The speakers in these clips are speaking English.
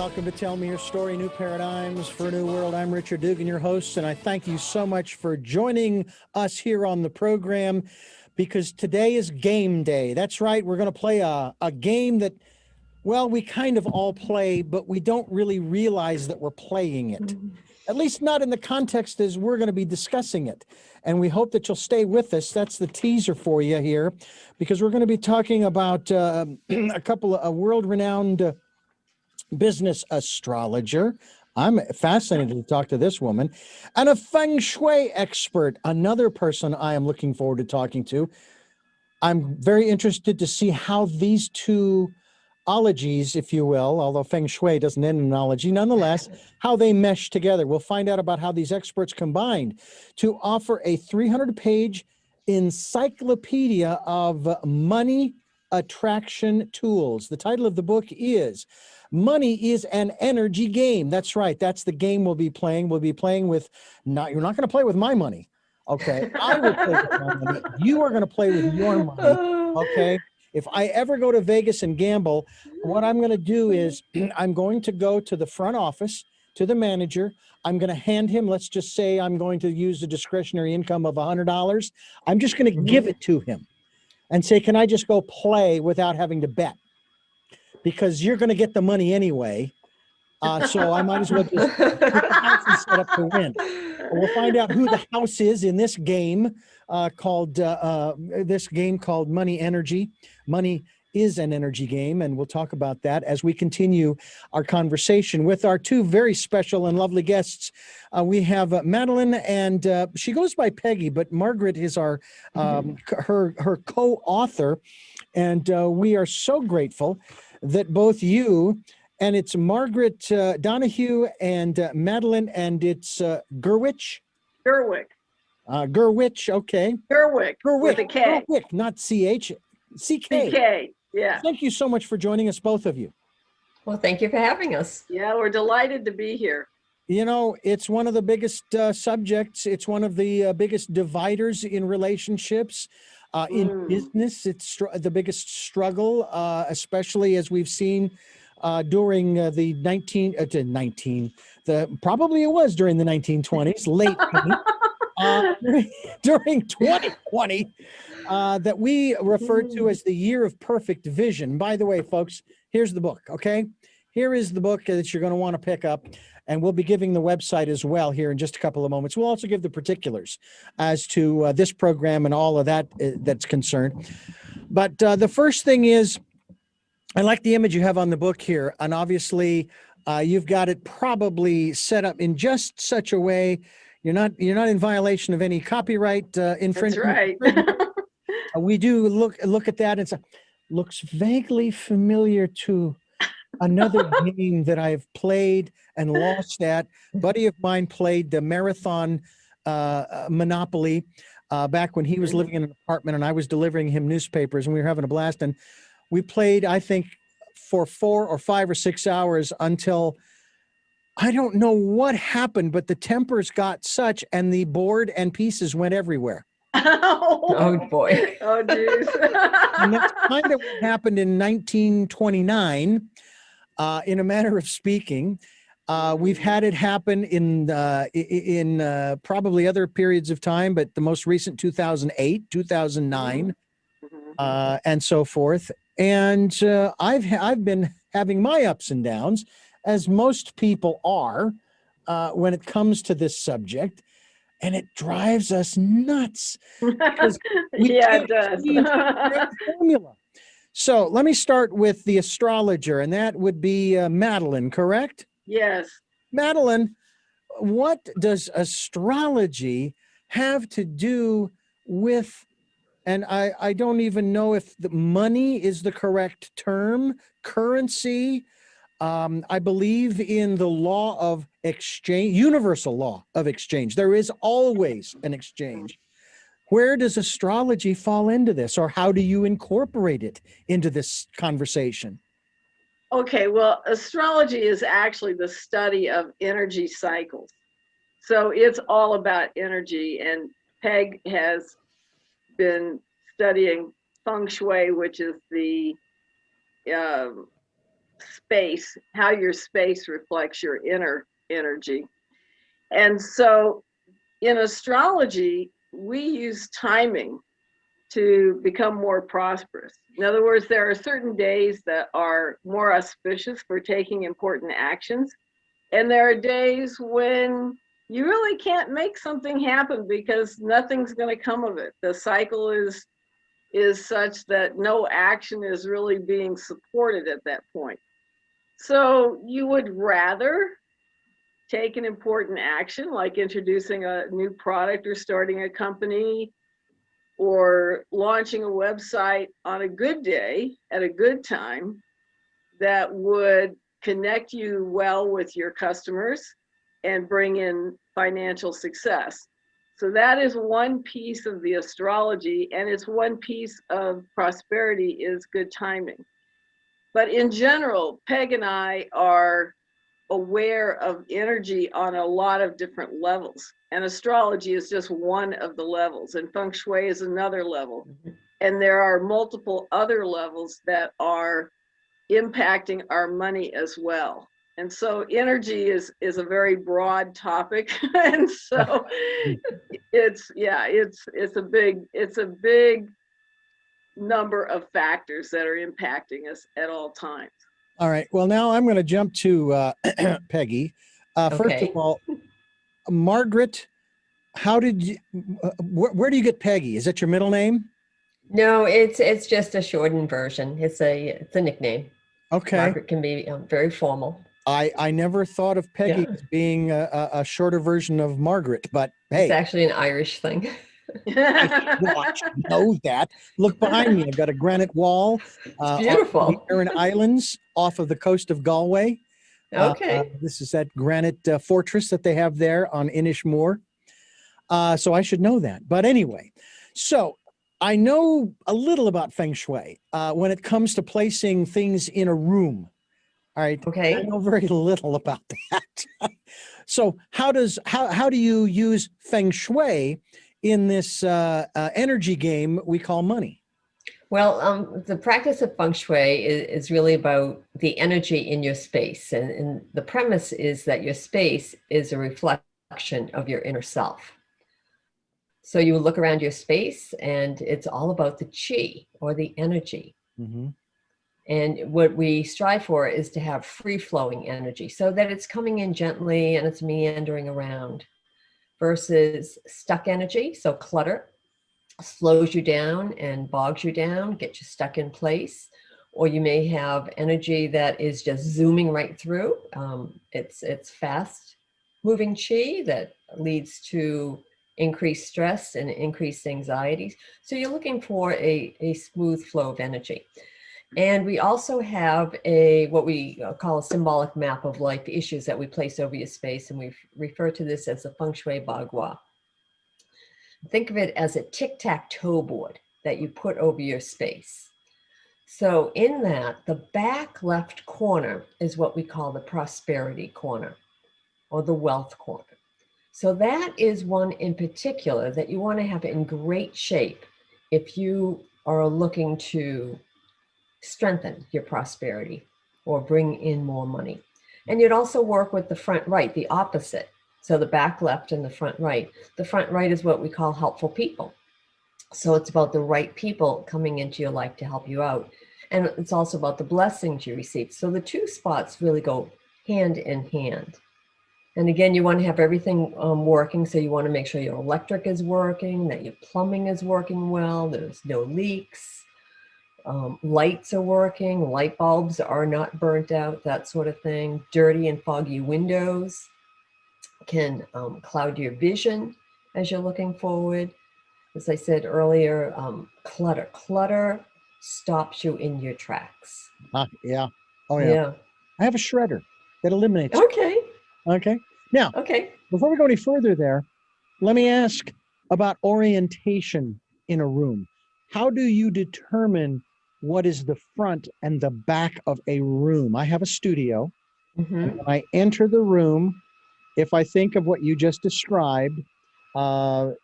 welcome to Tell Me Your Story, New Paradigms for a New World. I'm Richard Dugan, your host, and I thank you so much for joining us here on the program because today is game day. That's right, we're going to play a game that, well, we kind of all play, but we don't really realize that we're playing it. At least not in the context as we're going to be discussing it. And we hope that you'll stay with us. That's the teaser for you here, because we're going to be talking about a couple of world-renowned business astrologer. I'm fascinated to talk to this woman, and a Feng Shui expert, another person I am looking forward to talking to. I'm very interested to see how these two ologies, if you will, although Feng Shui doesn't end in ology, nonetheless, how they mesh together. We'll find out about how these experts combined to offer a 300-page encyclopedia of money attraction tools. The title of the book is Money is an Energy Game. That's right. That's the game we'll be playing. We'll be playing with, you're not going to play with my money. Okay. I will play with my money. You are going to play with your money. Okay. If I ever go to Vegas and gamble, what I'm going to do is I'm going to go to the front office, to the manager. I'm going to hand him, let's just say I'm going to use a discretionary income of $100. I'm just going to give it to him and say, can I just go play without having to bet? Because you're going to get the money anyway. So I might as well just put the house and set up to win. We'll find out who the house is in this game called Money Energy. Money is an energy game, and we'll talk about that as we continue our conversation with our two very special and lovely guests. We have Madeline, and she goes by Peggy, but Margaret is our her co-author, and we are so grateful that both you, and it's Margaret Donahue and Madeline, and it's Gerwick. Gerwick. Gerwick, okay. Gerwick with a K. Gerwick, not C-H, C-K. C-K, yeah. Thank you so much for joining us, both of you. Well, thank you for having us. Yeah, we're delighted to be here. You know, it's one of the biggest subjects. It's one of the biggest dividers in relationships. In business, it's the biggest struggle, especially as we've seen during the probably it was during the 1920s, late 20s, during 2020, that we refer to as the year of perfect vision. By the way, folks, here's the book, okay? Here is the book that you're going to want to pick up. And we'll be giving the website as well here in just a couple of moments. We'll also give the particulars as to this program and all of that that's concerned. But the first thing is, I like the image you have on the book here. And obviously, you've got it probably set up in just such a way you're not in violation of any copyright infringement. That's right. We do look at that and say, looks vaguely familiar to another game that I've played and lost at. A buddy of mine played the Marathon Monopoly back when he was living in an apartment and I was delivering him newspapers, and we were having a blast. And we played, I think, for 4 or 5 or 6 hours until I don't know what happened, but the tempers got such and the board and pieces went everywhere. Oh boy. Oh, geez. And that's kind of what happened in 1929. In a manner of speaking, we've had it happen in probably other periods of time, but the most recent 2008, 2009, and so forth. And I've been having my ups and downs, as most people are, when it comes to this subject, and it drives us nuts because yeah, it does. formula. So let me start with the astrologer, and that would be Madeline, correct? Yes. Madeline, what does astrology have to do with, and I don't even know if the money is the correct term, currency? I believe in the law of exchange, universal law of exchange. There is always an exchange. Where does astrology fall into this, or how do you incorporate it into this conversation? Okay, well, astrology is actually the study of energy cycles. So it's all about energy, and Peg has been studying Feng Shui, which is the space, how your space reflects your inner energy. And so in astrology, we use timing to become more prosperous. In other words, there are certain days that are more auspicious for taking important actions. And there are days when you really can't make something happen because nothing's going to come of it. The cycle is such that no action is really being supported at that point. So you would rather take an important action like introducing a new product or starting a company or launching a website on a good day at a good time that would connect you well with your customers and bring in financial success. So that is one piece of the astrology, and it's one piece of prosperity is good timing. But in general, Peg and I are aware of energy on a lot of different levels. And astrology is just one of the levels, and Feng Shui is another level. And there are multiple other levels that are impacting our money as well. And so energy is a very broad topic. And so it's a big number of factors that are impacting us at all times. All right. Well, now I'm going to jump to Peggy. First of Okay. all, Margaret, how did you? Where do you get Peggy? Is that your middle name? No, it's just a shortened version. It's a nickname. Okay. Margaret can be very formal. I never thought of Peggy Yeah. as being a shorter version of Margaret, but It's hey, actually an Irish thing. I should know that. Look behind me. I've got a granite wall. It's beautiful. On the Aran Islands off of the coast of Galway. Okay. This is that granite fortress that they have there on Inishmore. So I should know that. But anyway, so I know a little about Feng Shui when it comes to placing things in a room. All right. Okay. I know very little about that. So how do you use Feng Shui in this energy game we call money? Well, the practice of Feng Shui is really about the energy in your space. And the premise is that your space is a reflection of your inner self. So you look around your space and it's all about the chi or the energy. Mm-hmm. And what we strive for is to have free flowing energy so that it's coming in gently and it's meandering around versus stuck energy. So clutter slows you down and bogs you down, gets you stuck in place. Or you may have energy that is just zooming right through. It's fast moving chi that leads to increased stress and increased anxieties. So you're looking for a smooth flow of energy. And we also have what we call a symbolic map of life issues that we place over your space. And we refer to this as the Feng Shui Bagua. Think of it as a tic-tac-toe board that you put over your space. So in that, the back left corner is what we call the prosperity corner or the wealth corner. So that is one in particular that you want to have in great shape if you are looking to strengthen your prosperity or bring in more money. And you'd also work with the front right, the opposite. So the back left and the front right. The front right is what we call helpful people. So it's about the right people coming into your life to help you out. And it's also about the blessings you receive. So the two spots really go hand in hand. And again, you want to have everything working. So you want to make sure your electric is working, that your plumbing is working well, there's no leaks. Lights are working, light bulbs are not burnt out, that sort of thing. Dirty and foggy windows can cloud your vision as you're looking forward. As I said earlier, clutter stops you in your tracks. Yeah. Oh, yeah. Yeah. I have a shredder that eliminates. Okay. Okay. Now, Okay. before we go any further there, let me ask about orientation in a room. How do you determine what is the front and the back of a room? I have a studio. Mm-hmm. And when I enter the room, if I think of what you just described, the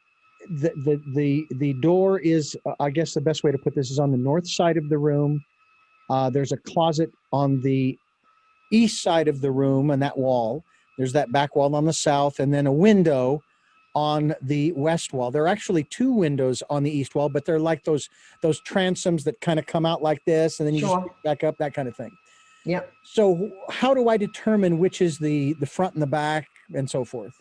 door is, I guess the best way to put this is on the north side of the room. There's a closet on the east side of the room and that wall. There's that back wall on the south, and then a window on the west wall. There are actually 2 windows on the east wall, but they're like those transoms that kind of come out like this, and then you just Sure. pick back up, that kind of thing. Yep. So how do I determine which is the front and the back and so forth?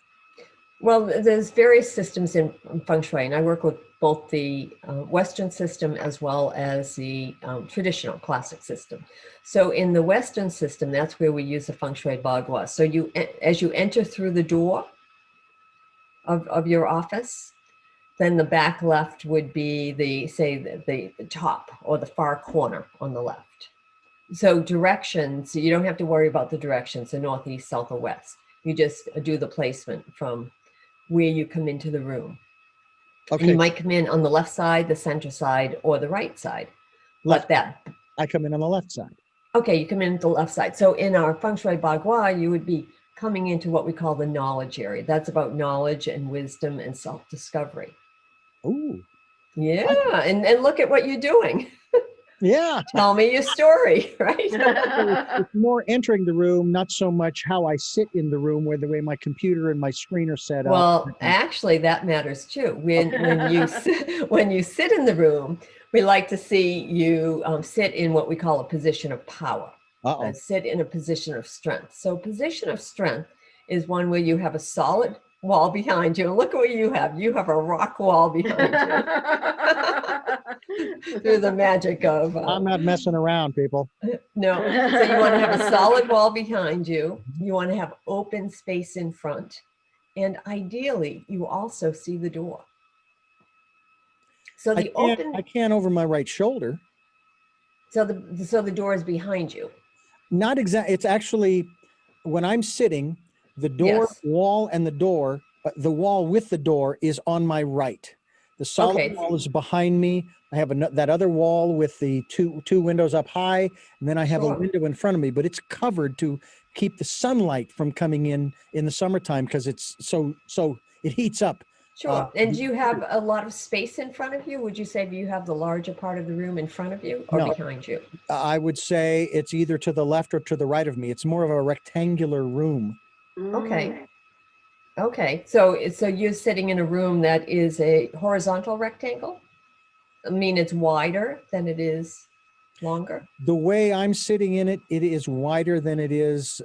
Well, there's various systems in Feng Shui, and I work with both the Western system as well as the traditional classic system. So in the Western system, that's where we use the Feng Shui Bagua. So as you enter through the door of your office, then the back left would be the top or the far corner on the left. So directions, you don't have to worry about the directions, the north, east, south, or west. You just do the placement from where you come into the room. Okay. And you might come in on the left side, the center side, or the right side. Left. I come in on the left side. Okay, you come in the left side. So in our Feng Shui Bagua, you would be coming into what we call the knowledge area. That's about knowledge and wisdom and self-discovery. Ooh. Yeah, and look at what you're doing. Yeah. Tell me your story, right? It's more entering the room, not so much how I sit in the room, where the way my computer and my screen are set up. Well, actually, that matters too. When you sit in the room, we like to see you sit in what we call a position of power. Sit in a position of strength. So position of strength is one where you have a solid wall behind you. And look at what you have. You have a rock wall behind you. Through the magic of... I'm not messing around, people. No. So you want to have a solid wall behind you. You want to have open space in front. And ideally, you also see the door. So I can't over my right shoulder. So the door is behind you. Not exactly. It's actually, when I'm sitting, the door wall and the wall with the door is on my right. The solid wall is behind me. I have that other wall with the two windows up high, and then I have a window in front of me, but it's covered to keep the sunlight from coming in the summertime, because it's so it heats up. Sure. And do you have a lot of space in front of you? Would you say you have the larger part of the room in front of you or behind you? I would say it's either to the left or to the right of me. It's more of a rectangular room. Okay. Okay. So you're sitting in a room that is a horizontal rectangle? I mean, it's wider than it is longer? The way I'm sitting in it, it is wider than it is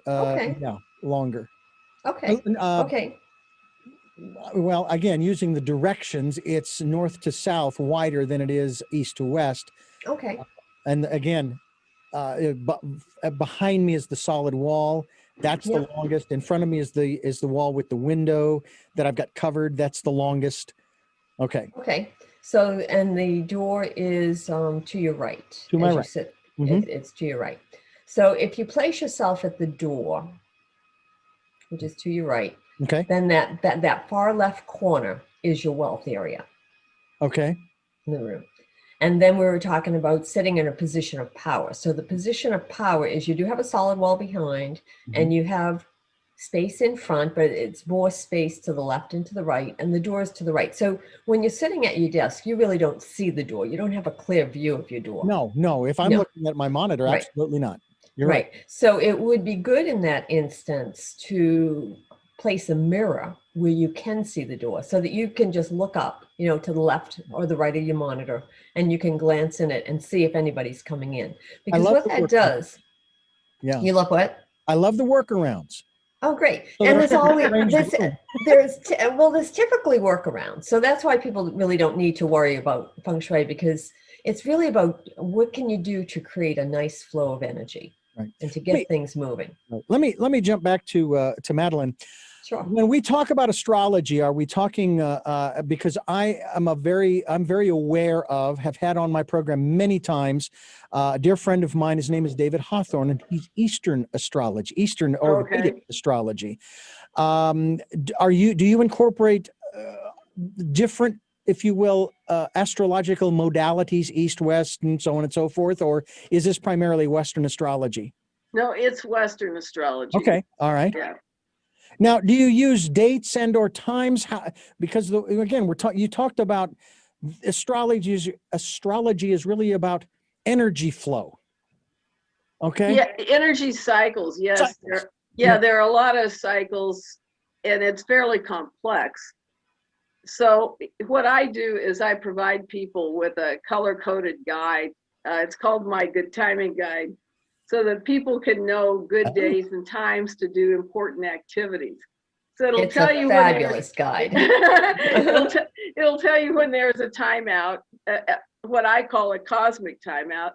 longer. Okay. Okay. Well, again, using the directions, it's north to south wider than it is east to west. Okay. And again, behind me is the solid wall. That's the longest. In front of me is the wall with the window that I've got covered. That's the longest. Okay. Okay. So, and the door is to your right. To my right. It's to your right. So if you place yourself at the door, which is to your right, okay, then that far left corner is your wealth area. Okay. In the room. And then we were talking about sitting in a position of power. So the position of power is you do have a solid wall behind, and you have space in front, but it's more space to the left and to the right, and the door is to the right. So when you're sitting at your desk, you really don't see the door. You don't have a clear view of your door. No. If I'm looking at my monitor, absolutely not. You're right. So it would be good in that instance to place a mirror where you can see the door, so that you can just look up, to the left or the right of your monitor, and you can glance in it and see if anybody's coming in. Because what that does, you love what? I love the workarounds. Oh, great. So and there's typically workarounds. So that's why people really don't need to worry about Feng Shui, because it's really about what can you do to create a nice flow of energy and to get things moving. Let me jump back to Madeline. Sure. When we talk about astrology, are we talking, because I'm very aware of, have had on my program many times, a dear friend of mine, his name is David Hawthorne, and he's Eastern astrology, Eastern or Vedic astrology. Do you incorporate different, if you will, astrological modalities, east, west, and so on and so forth, or is this primarily Western astrology? No, it's Western astrology. Okay. All right. Yeah. Now, do you use dates and or times? Because again, you talked about astrology. Astrology is really about energy flow. Okay. Yeah, energy cycles. Yes. Cycles. There are a lot of cycles, and it's fairly complex. So what I do is I provide people with a color-coded guide. It's called my Good Timing Guide, so that people can know good days and times to do important activities. So it'll It's tell a you fabulous guide. it'll tell you when there's a timeout, what I call a cosmic timeout.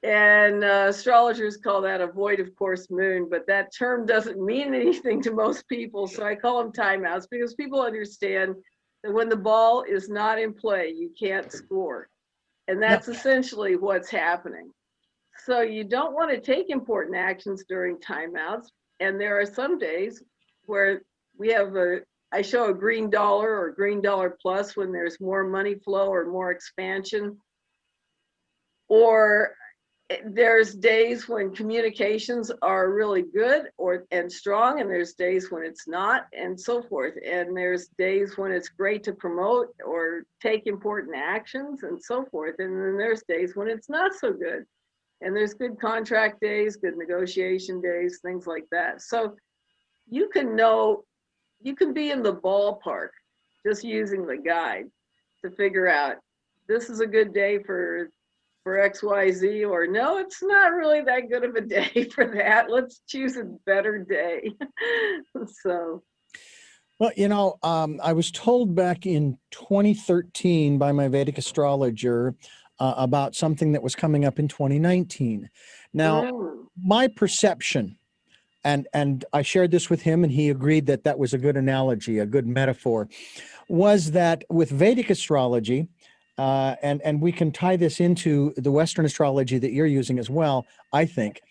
And astrologers call that a void of course moon, but that term doesn't mean anything to most people. So I call them timeouts because people understand that when the ball is not in play, you can't score. And that's essentially what's happening. So you don't want to take important actions during timeouts. And there are some days where I show a green dollar or green dollar plus when there's more money flow or more expansion. Or there's days when communications are really good and strong, and there's days when it's not, and so forth. And there's days when it's great to promote or take important actions and so forth. And then there's days when it's not so good. And there's good contract days, good negotiation days, things like that. So you can be in the ballpark just using the guide to figure out this is a good day for XYZ, or no, it's not really that good of a day for that. Let's choose a better day. So. Well, I was told back in 2013 by my Vedic astrologer about something that was coming up in 2019. Now, my perception, and I shared this with him, and he agreed that that was a good analogy, a good metaphor, was that with Vedic astrology, and we can tie this into the Western astrology that you're using as well, I think.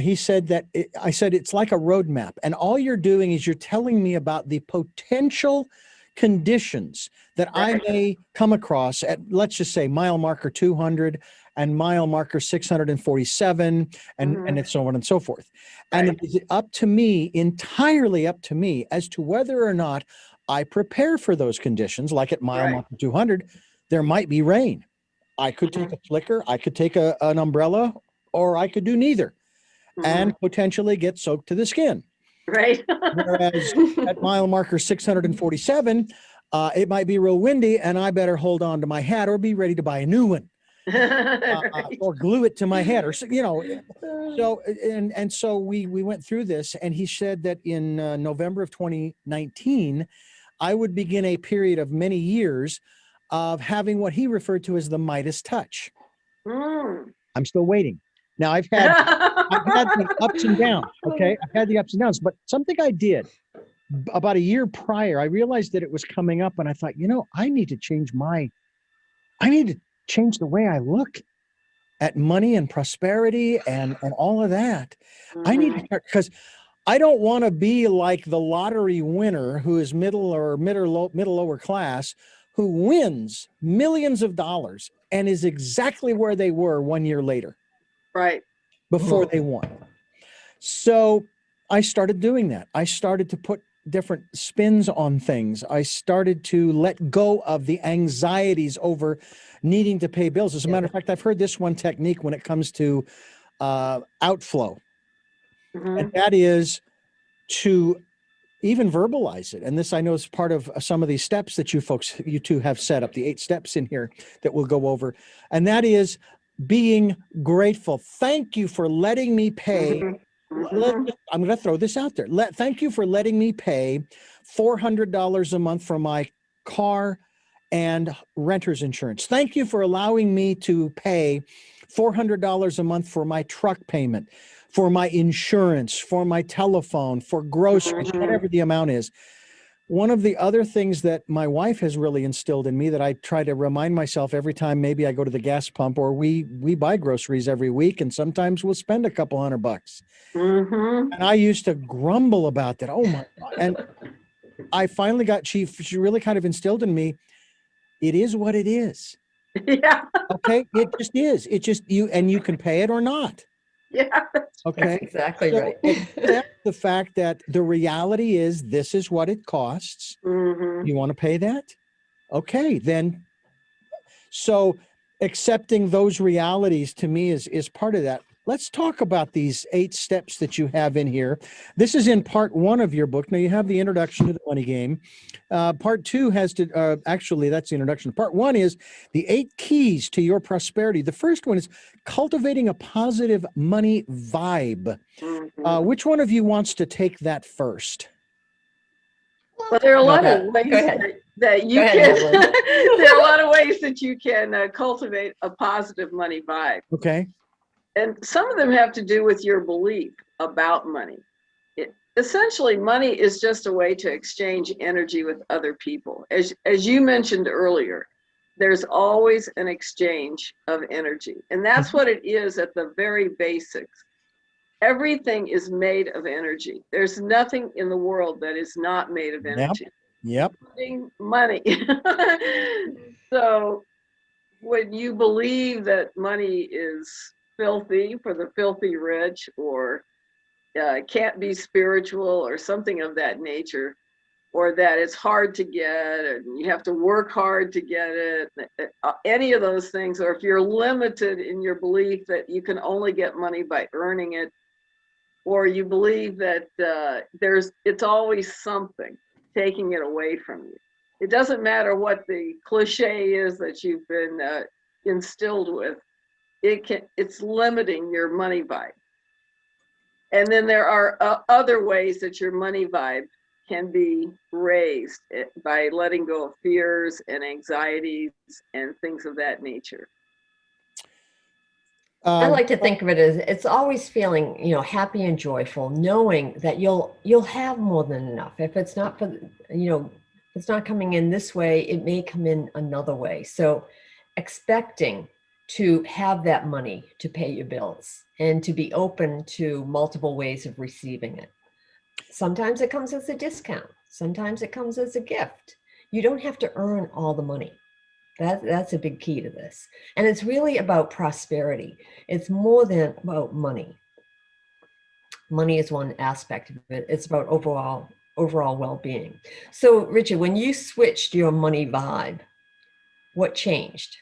He said that, I said, it's like a roadmap. And all you're doing is you're telling me about the potential conditions that I may come across at, let's just say, mile marker 200 and mile marker 647, and it's so on and so forth. And it is up to me, entirely up to me, as to whether or not I prepare for those conditions. Like at mile marker 200, there might be rain. I could take a flicker, I could take an umbrella, or I could do neither and potentially get soaked to the skin. Right. Whereas at mile marker 647, it might be real windy and I better hold on to my hat or be ready to buy a new one. Or glue it to my head, or so and so we went through this, and he said that in November of 2019 I would begin a period of many years of having what he referred to as the Midas touch. I'm still waiting. Now I've had the ups and downs. Okay, I've had the ups and downs, but something I did about a year prior, I realized that it was coming up, and I thought, I need to change the way I look at money and prosperity and all of that. I need to start, because I don't want to be like the lottery winner who is middle lower class, who wins millions of dollars and is exactly where they were 1 year later. Right. Before they won. So I started doing that. I started to put different spins on things. I started to let go of the anxieties over needing to pay bills. As a matter of fact, I've heard this one technique when it comes to outflow. And that is to even verbalize it. And this, I know, is part of some of these steps that you two have set up, the 8 steps in here that we'll go over. And that is being grateful. Thank you for letting me pay. I'm going to throw this out there. Thank you for letting me pay $400 a month for my car and renter's insurance. Thank you for allowing me to pay $400 a month for my truck payment, for my insurance, for my telephone, for groceries, whatever the amount is. One of the other things that my wife has really instilled in me that I try to remind myself every time maybe I go to the gas pump, or we buy groceries every week, and sometimes we'll spend a couple $100. And I used to grumble about that. Oh my God. And I finally got, she really kind of instilled in me, it is what it is. Yeah. Okay. It just is. It just, you can pay it or not. Yeah. Okay. That's exactly right. Accept the fact that the reality is this is what it costs. You want to pay that? Okay, then. So accepting those realities to me is part of that. let's talk about these 8 steps that you have in here. This is in part 1 of your book. Now you have the introduction to the money game. Part 2 has to, actually, that's the introduction. Part 1 is the 8 keys to your prosperity. The first one is cultivating a positive money vibe. Which one of you wants to take that first? Well, there are a lot Go of ways ahead. that you Go ahead, can. Madeline. There are a lot of ways that you can cultivate a positive money vibe, Okay. and some of them have to do with your belief about money. Essentially, money is just a way to exchange energy with other people. As you mentioned earlier, there's always an exchange of energy, and that's what it is at the very basics. Everything is made of energy. There's nothing in the world that is not made of energy, Yep. including money. So when you believe that money is filthy for the filthy rich, or can't be spiritual, or something of that nature, or that it's hard to get and you have to work hard to get it, any of those things, or if you're limited in your belief that you can only get money by earning it, or you believe that it's always something taking it away from you. It doesn't matter what the cliche is that you've been instilled with. It's limiting your money vibe. And then there are other ways that your money vibe can be raised by letting go of fears and anxieties and things of that nature. I like to think of it as it's always feeling, happy and joyful, knowing that you'll have more than enough. If it's not for, if it's not coming in this way, it may come in another way. So expecting to have that money to pay your bills and to be open to multiple ways of receiving it. Sometimes it comes as a discount. Sometimes it comes as a gift. You don't have to earn all the money. That's a big key to this. And it's really about prosperity. It's more than about money. Money is one aspect of it. It's about overall well-being. So, Richard, when you switched your money vibe, what changed?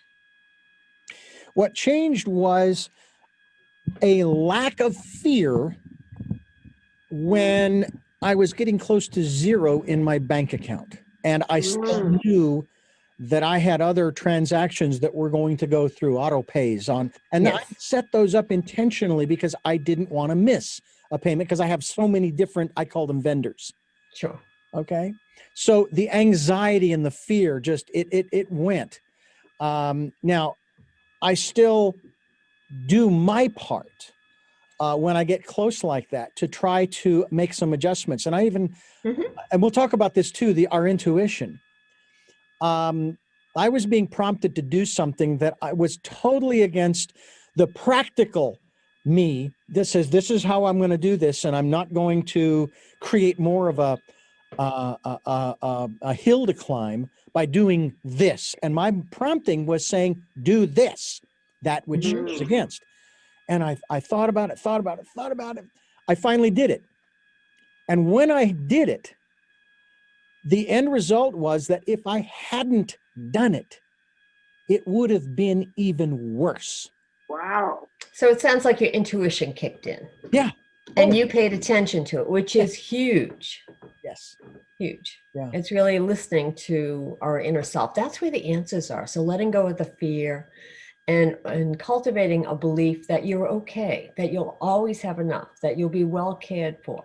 What changed was a lack of fear when I was getting close to zero in my bank account. And I still knew that I had other transactions that were going to go through auto pays on, and Yes. I set those up intentionally because I didn't want to miss a payment, because I have so many different, I call them vendors. Sure. Okay. So the anxiety and the fear just, it went. Now I still do my part when I get close like that to try to make some adjustments. And I even, and we'll talk about this too, our intuition. I was being prompted to do something that I was totally against the practical me. This is how I'm going to do this, and I'm not going to create more of a hill to climb by doing this. And my prompting was saying, do this, that which is against. And I thought about it. I finally did it. And when I did it, the end result was that if I hadn't done it, it would have been even worse. Wow. So it sounds like your intuition kicked in. Yeah. And you paid attention to it, which is huge. Yes. Huge. Yeah. It's really listening to our inner self. That's where the answers are. So letting go of the fear and cultivating a belief that you're okay, that you'll always have enough, that you'll be well cared for,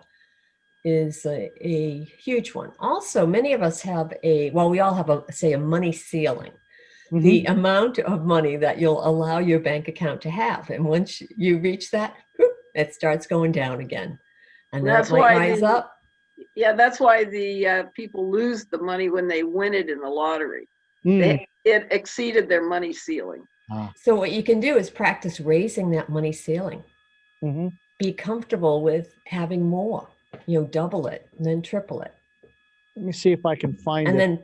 is a huge one. Also, many of us have we all have a money ceiling, the amount of money that you'll allow your bank account to have. And once you reach that, it starts going down again. And that's might rise up. Yeah, that's why the people lose the money when they win it in the lottery. It exceeded their money ceiling. So what you can do is practice raising that money ceiling. Be comfortable with having more. Double it and then triple it. Let me see if I can find it. And then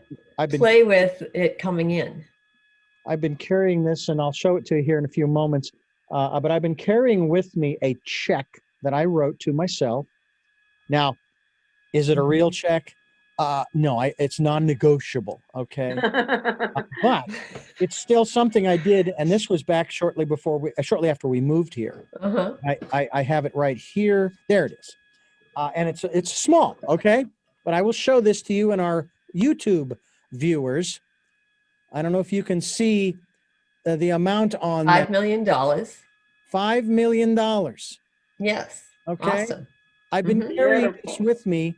play with it coming in. I've been carrying this, and I'll show it to you here in a few moments. But I've been carrying with me a check that I wrote to myself. Now, is it a real check? No, it's non-negotiable. Okay. But it's still something I did. And this was back shortly after we moved here. Uh-huh. I have it right here. There it is. And it's small. Okay. But I will show this to you and our YouTube viewers. I don't know if you can see the amount on $5 million. $5 million. Yes. Okay. Awesome. I've been Mhm. carrying this with me.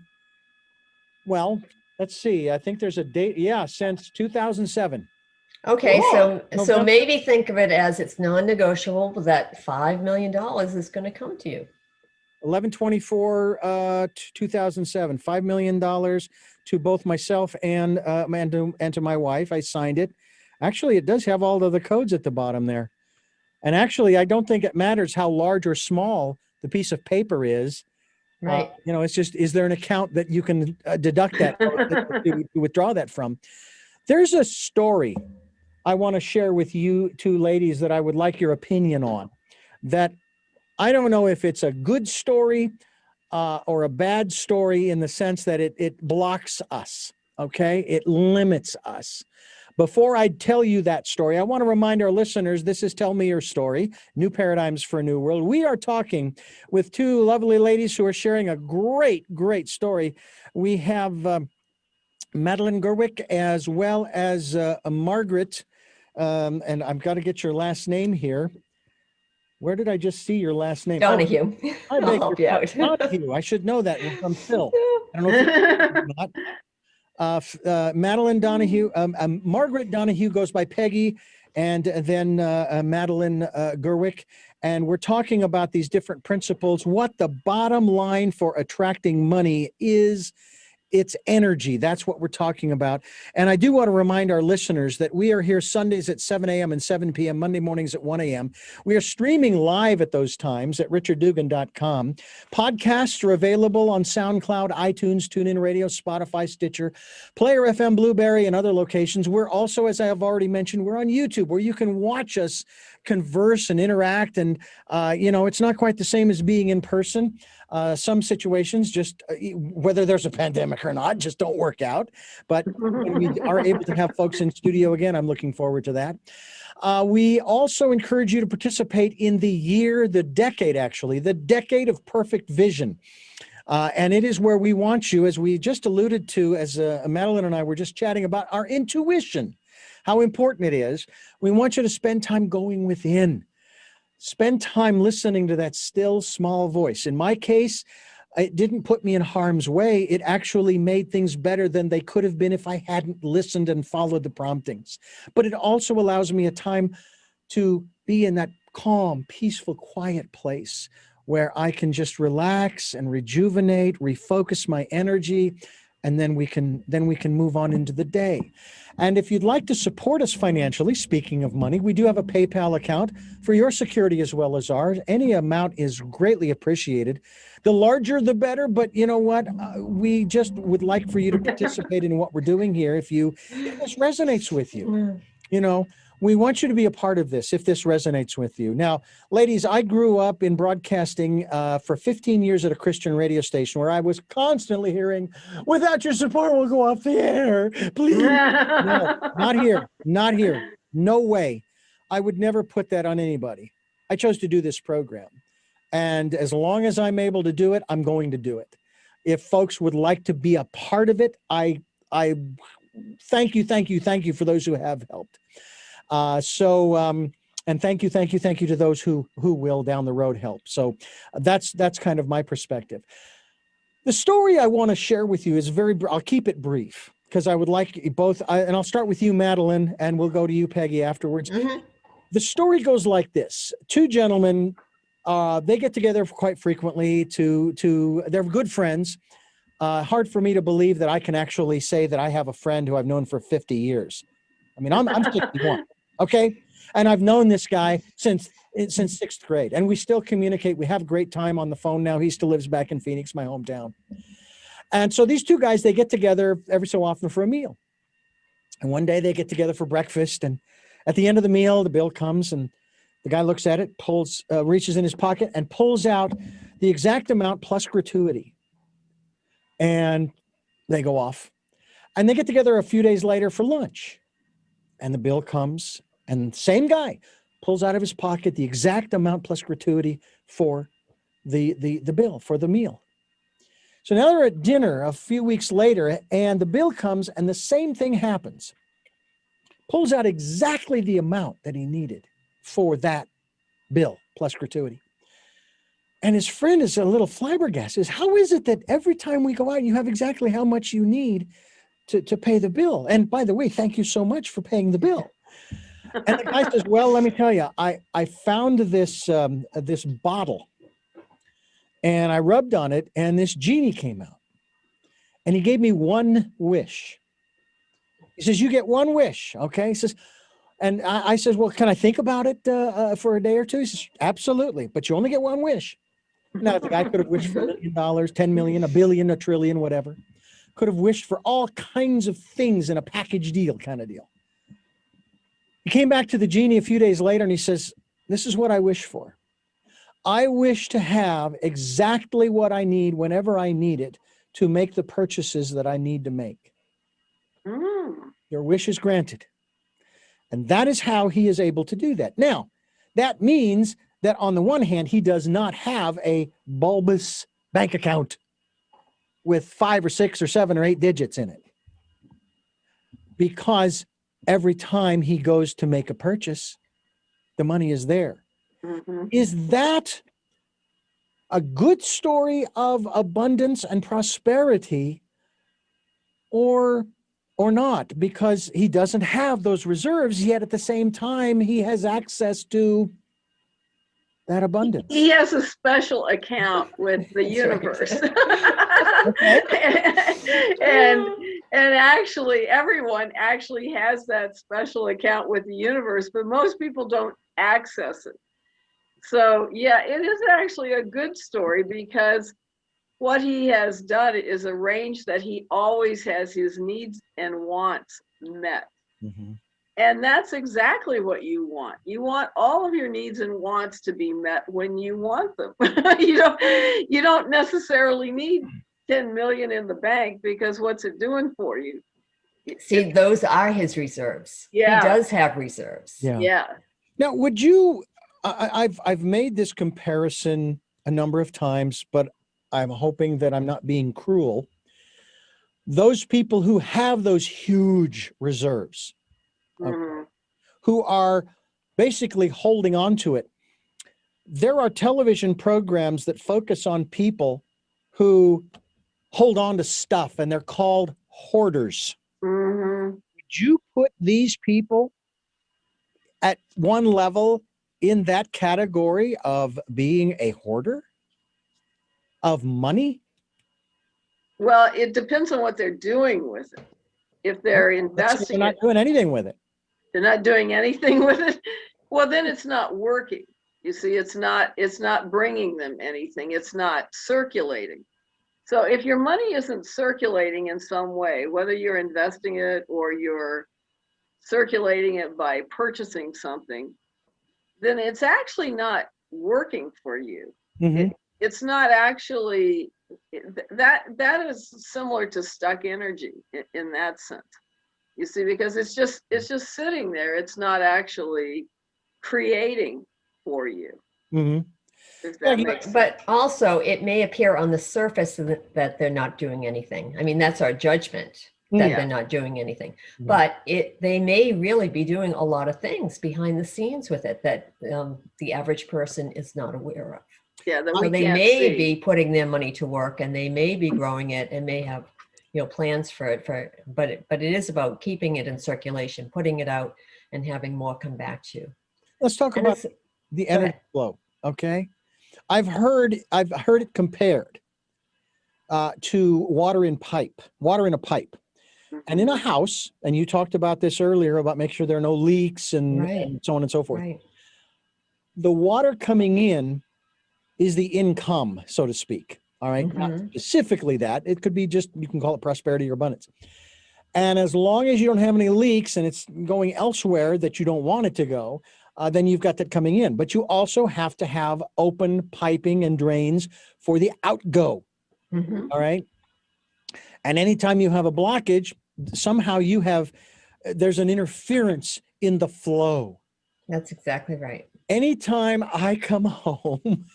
Well, let's see. I think there's a date. Yeah, since 2007. Okay, so November. maybe think of it as it's non-negotiable that $5 million is going to come to you. 11/24, 2007. $5 million to both myself and to my wife. I signed it. Actually, it does have all of the codes at the bottom there. And actually, I don't think it matters how large or small the piece of paper is. Right. It's just, is there an account that you can deduct that to withdraw that from? There's a story I want to share with you two ladies that I would like your opinion on. That I don't know if it's a good story or a bad story in the sense that it blocks us. Okay, it limits us. Before I tell you that story, I want to remind our listeners, this is Tell Me Your Story, New Paradigms for a New World. We are talking with two lovely ladies who are sharing a great, great story. We have Madeline Gerwick as well as Margaret, and I've got to get your last name here. Where did I just see your last name? Donahue. I I'll help you out. Donahue. I should know that from Phil. I don't know if you not. Madeline Donahue, Margaret Donahue goes by Peggy, and then Madeline Gerwick. And we're talking about these different principles, what the bottom line for attracting money is. It's energy. That's what we're talking about. And I do want to remind our listeners that we are here Sundays at 7 a.m. and 7 p.m., Monday mornings at 1 a.m. We are streaming live at those times at richarddugan.com. Podcasts are available on SoundCloud, iTunes, TuneIn Radio, Spotify, Stitcher, Player FM, Blueberry, and other locations. We're also, as I have already mentioned, we're on YouTube where you can watch us converse and interact. And, it's not quite the same as being in person. Some situations just, whether there's a pandemic or not, just don't work out. But when we are able to have folks in studio again, I'm looking forward to that. We also encourage you to participate in the decade of perfect vision. And it is where we want you, as we just alluded to, as Madeline and I were just chatting about our intuition, how important it is. We want you to spend time going within. Spend time listening to that still small voice. In my case, it didn't put me in harm's way. It actually made things better than they could have been if I hadn't listened and followed the promptings. But it also allows me a time to be in that calm, peaceful, quiet place where I can just relax and rejuvenate, refocus my energy, and then we can move on into the day. And if you'd like to support us financially, speaking of money, we do have a PayPal account for your security as well as ours. Any amount is greatly appreciated. The larger, the better. But you know what? We just would like for you to participate in what we're doing here. If this resonates with you, we want you to be a part of this if this resonates with you. Now, ladies, I grew up in broadcasting for 15 years at a Christian radio station where I was constantly hearing, without your support, we'll go off the air. Please. No, not here. No way. I would never put that on anybody. I chose to do this program. And as long as I'm able to do it, I'm going to do it. If folks would like to be a part of it, I thank you for those who have helped. And thank you to those who will down the road help. So that's kind of my perspective. The story I want to share with you is I'll keep it brief because I would like both, and I'll start with you, Madeline, and we'll go to you, Peggy, afterwards. Mm-hmm. The story goes like this. Two gentlemen, they get together quite frequently they're good friends. Hard for me to believe that I can actually say that I have a friend who I've known for 50 years. I mean, I'm 61. Okay. And I've known this guy since sixth grade, and we still communicate. We have a great time on the phone now. He still lives back in Phoenix, my hometown. And so these two guys, they get together every so often for a meal. And one day they get together for breakfast. And at the end of the meal, the bill comes and the guy looks at it, reaches in his pocket and pulls out the exact amount plus gratuity. And they go off and they get together a few days later for lunch. And the bill comes, and same guy pulls out of his pocket the exact amount plus gratuity for the bill for the meal. So now they're at dinner a few weeks later, and the bill comes, and the same thing happens. Pulls out exactly the amount that he needed for that bill plus gratuity. And his friend is a little flabbergasted. How is it that every time we go out, you have exactly how much you need to pay the bill? And by the way, thank you so much for paying the bill. And the guy says, well, let me tell you, I found this bottle, and I rubbed on it, and this genie came out, and he gave me one wish. He says, you get one wish, okay? He says, and I says, well, can I think about it for a day or two? He says, absolutely, but you only get one wish. Now, the guy could have wished for $1 million, 10 million, a billion, a trillion, whatever. Could have wished for all kinds of things in a package deal kind of deal. He came back to the genie a few days later, and he says, this is what I wish for. I wish to have exactly what I need whenever I need it to make the purchases that I need to make. Your wish is granted. And that is how he is able to do that. Now, that means that on the one hand, he does not have a bulbous bank account with 5 or 6 or 7 or 8 digits in it. Because every time he goes to make a purchase, the money is there. Is that a good story of abundance and prosperity, or not? Because he doesn't have those reserves, yet at the same time, he has access to that abundance. He has a special account with the universe. And actually, everyone actually has that special account with the universe, but most people don't access it. So yeah, it is actually a good story, because what he has done is arranged that he always has his needs and wants met. And that's exactly what you want. You want all of your needs and wants to be met when you want them. You don't necessarily need 10 million in the bank, because what's it doing for you? See, those are his reserves. Yeah. He does have reserves. Yeah. Now, would you, I've made this comparison a number of times, but I'm hoping that I'm not being cruel. Those people who have those huge reserves, who are basically holding on to it. There are television programs that focus on people who hold on to stuff, and they're called hoarders. Would you put these people at one level in that category of being a hoarder of money? Well, it depends on what they're doing with it. If they're investing, they're not doing anything with it. They're not doing anything with it. Well, then it's not working. You see, it's not bringing them anything. It's not circulating. So if your money isn't circulating in some way, whether you're investing it or you're circulating it by purchasing something, then it's actually not working for you. It's not actually, that is similar to stuck energy in that sense. You see, because it's just sitting there. It's not actually creating for you. If that makes sense. But also, it may appear on the surface that they're not doing anything. I mean, that's our judgment, that they're not doing anything. But they may really be doing a lot of things behind the scenes with it that the average person is not aware of. Yeah, that So they may be putting their money to work, and they may be growing it, and may have plans for it. But it is about keeping it in circulation, putting it out, and having more come back to you. Let's talk about the energy flow. Okay, I've heard it compared to water in a pipe, and in a house. And you talked about this earlier about make sure there are no leaks and so on and so forth. The water coming in is the income, so to speak. All right. Not specifically that. It could be just, you can call it prosperity or abundance. And as long as you don't have any leaks and it's going elsewhere that you don't want it to go, then you've got that coming in. But you also have to have open piping and drains for the outgo. All right. And anytime you have a blockage, somehow there's an interference in the flow. That's exactly right. Anytime I come home,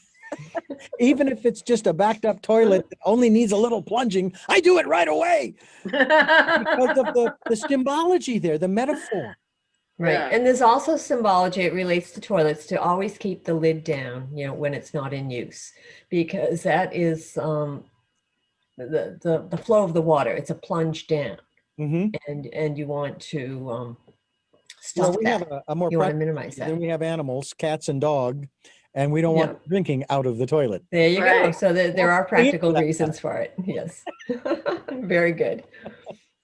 even if it's just a backed up toilet that only needs a little plunging, I do it right away because of the symbology there, the metaphor. Right. Yeah. And there's also symbology. It relates to toilets to always keep the lid down, when it's not in use, because that is the flow of the water. It's a plunge down, and you want to stop Well, we that. have a more You want to practical minimize than that. we have animals, cats and dog, and we don't Yeah. want drinking out of the toilet. There you go. Right. So there are practical that. reasons for it. Yes. Very good.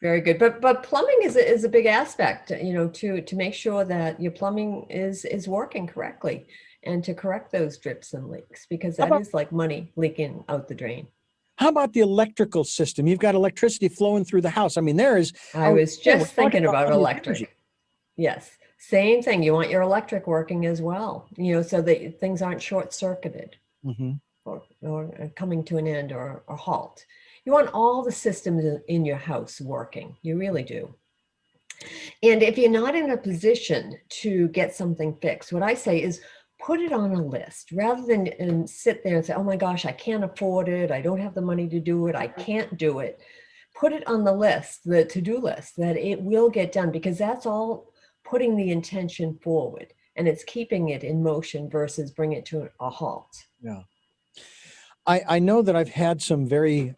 Very good. But plumbing is a big aspect, to make sure that your plumbing is working correctly and to correct those drips and leaks, because that is like money leaking out the drain. How about the electrical system? You've got electricity flowing through the house. I mean, I was just thinking about money and electric. energy. Yes. Same thing. You want your electric working as well, so that things aren't short circuited or coming to an end or halt. You want all the systems in your house working. You really do. And if you're not in a position to get something fixed, what I say is put it on a list rather than sit there and say, oh my gosh, I can't afford it. I don't have the money to do it. I can't do it. Put it on the list, the to-do list, that it will get done, because that's all putting the intention forward, and it's keeping it in motion versus bring it to a halt. Yeah. I know that I've had some very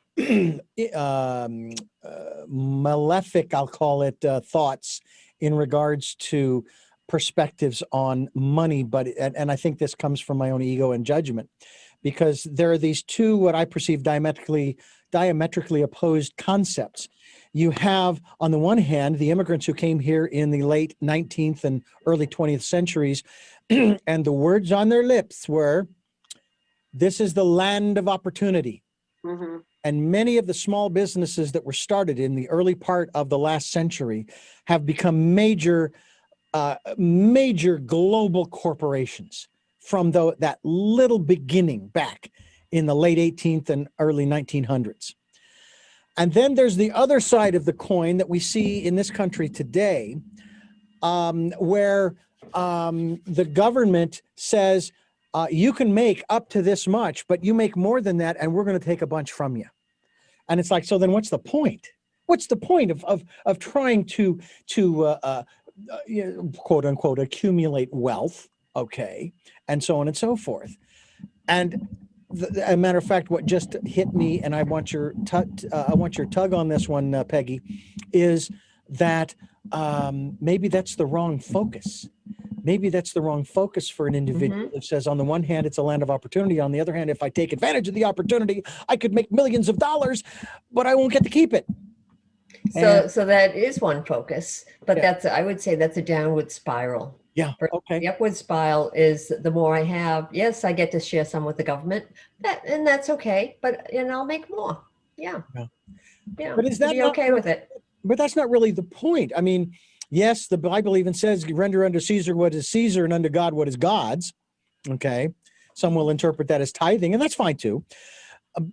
malefic, I'll call it, thoughts in regards to perspectives on money, and I think this comes from my own ego and judgment, because there are these two, what I perceive diametrically opposed concepts. You have, on the one hand, the immigrants who came here in the late 19th and early 20th centuries, and the words on their lips were, this is the land of opportunity. And many of the small businesses that were started in the early part of the last century have become major global corporations from that little beginning back in the late 18th and early 1900s. And then there's the other side of the coin that we see in this country today, where the government says, you can make up to this much, but you make more than that, and we're going to take a bunch from you. And it's like, so then what's the point? What's the point of trying to quote unquote accumulate wealth, okay, and so on and so forth? And a matter of fact, what just hit me, and I want your tug on this one, Peggy, is that maybe that's the wrong focus. Maybe that's the wrong focus for an individual that says, on the one hand, it's a land of opportunity. On the other hand, if I take advantage of the opportunity, I could make millions of dollars, but I won't get to keep it. So that is one focus, but I would say that's a downward spiral. Yeah. Okay. The upward spiral is the more I have, yes, I get to share some with the government, and that's okay, and I'll make more. Yeah. But is that be okay with it? But that's not really the point. I mean, yes, the Bible even says, render unto Caesar what is Caesar and unto God what is God's. Okay. Some will interpret that as tithing, and that's fine too.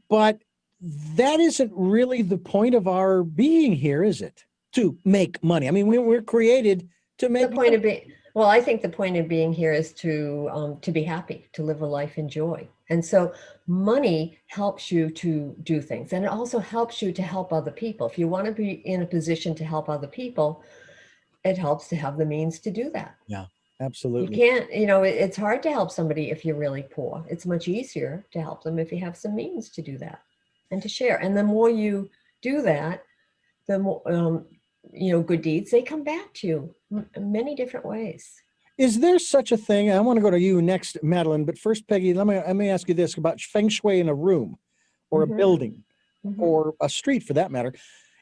But that isn't really the point of our being here, is it? To make money. I mean, we're created to make money. Well, I think the point of being here is to be happy, to live a life in joy. And so money helps you to do things, and it also helps you to help other people. If you want to be in a position to help other people, it helps to have the means to do that. Yeah, absolutely. You can't, it's hard to help somebody if you're really poor. It's much easier to help them if you have some means to do that and to share. And the more you do that, the more, good deeds, they come back to you in many different ways. Is there such a thing? I want to go to you next, Madeline, but first, Peggy, let me ask you this about Feng Shui in a room or a building or a street for that matter.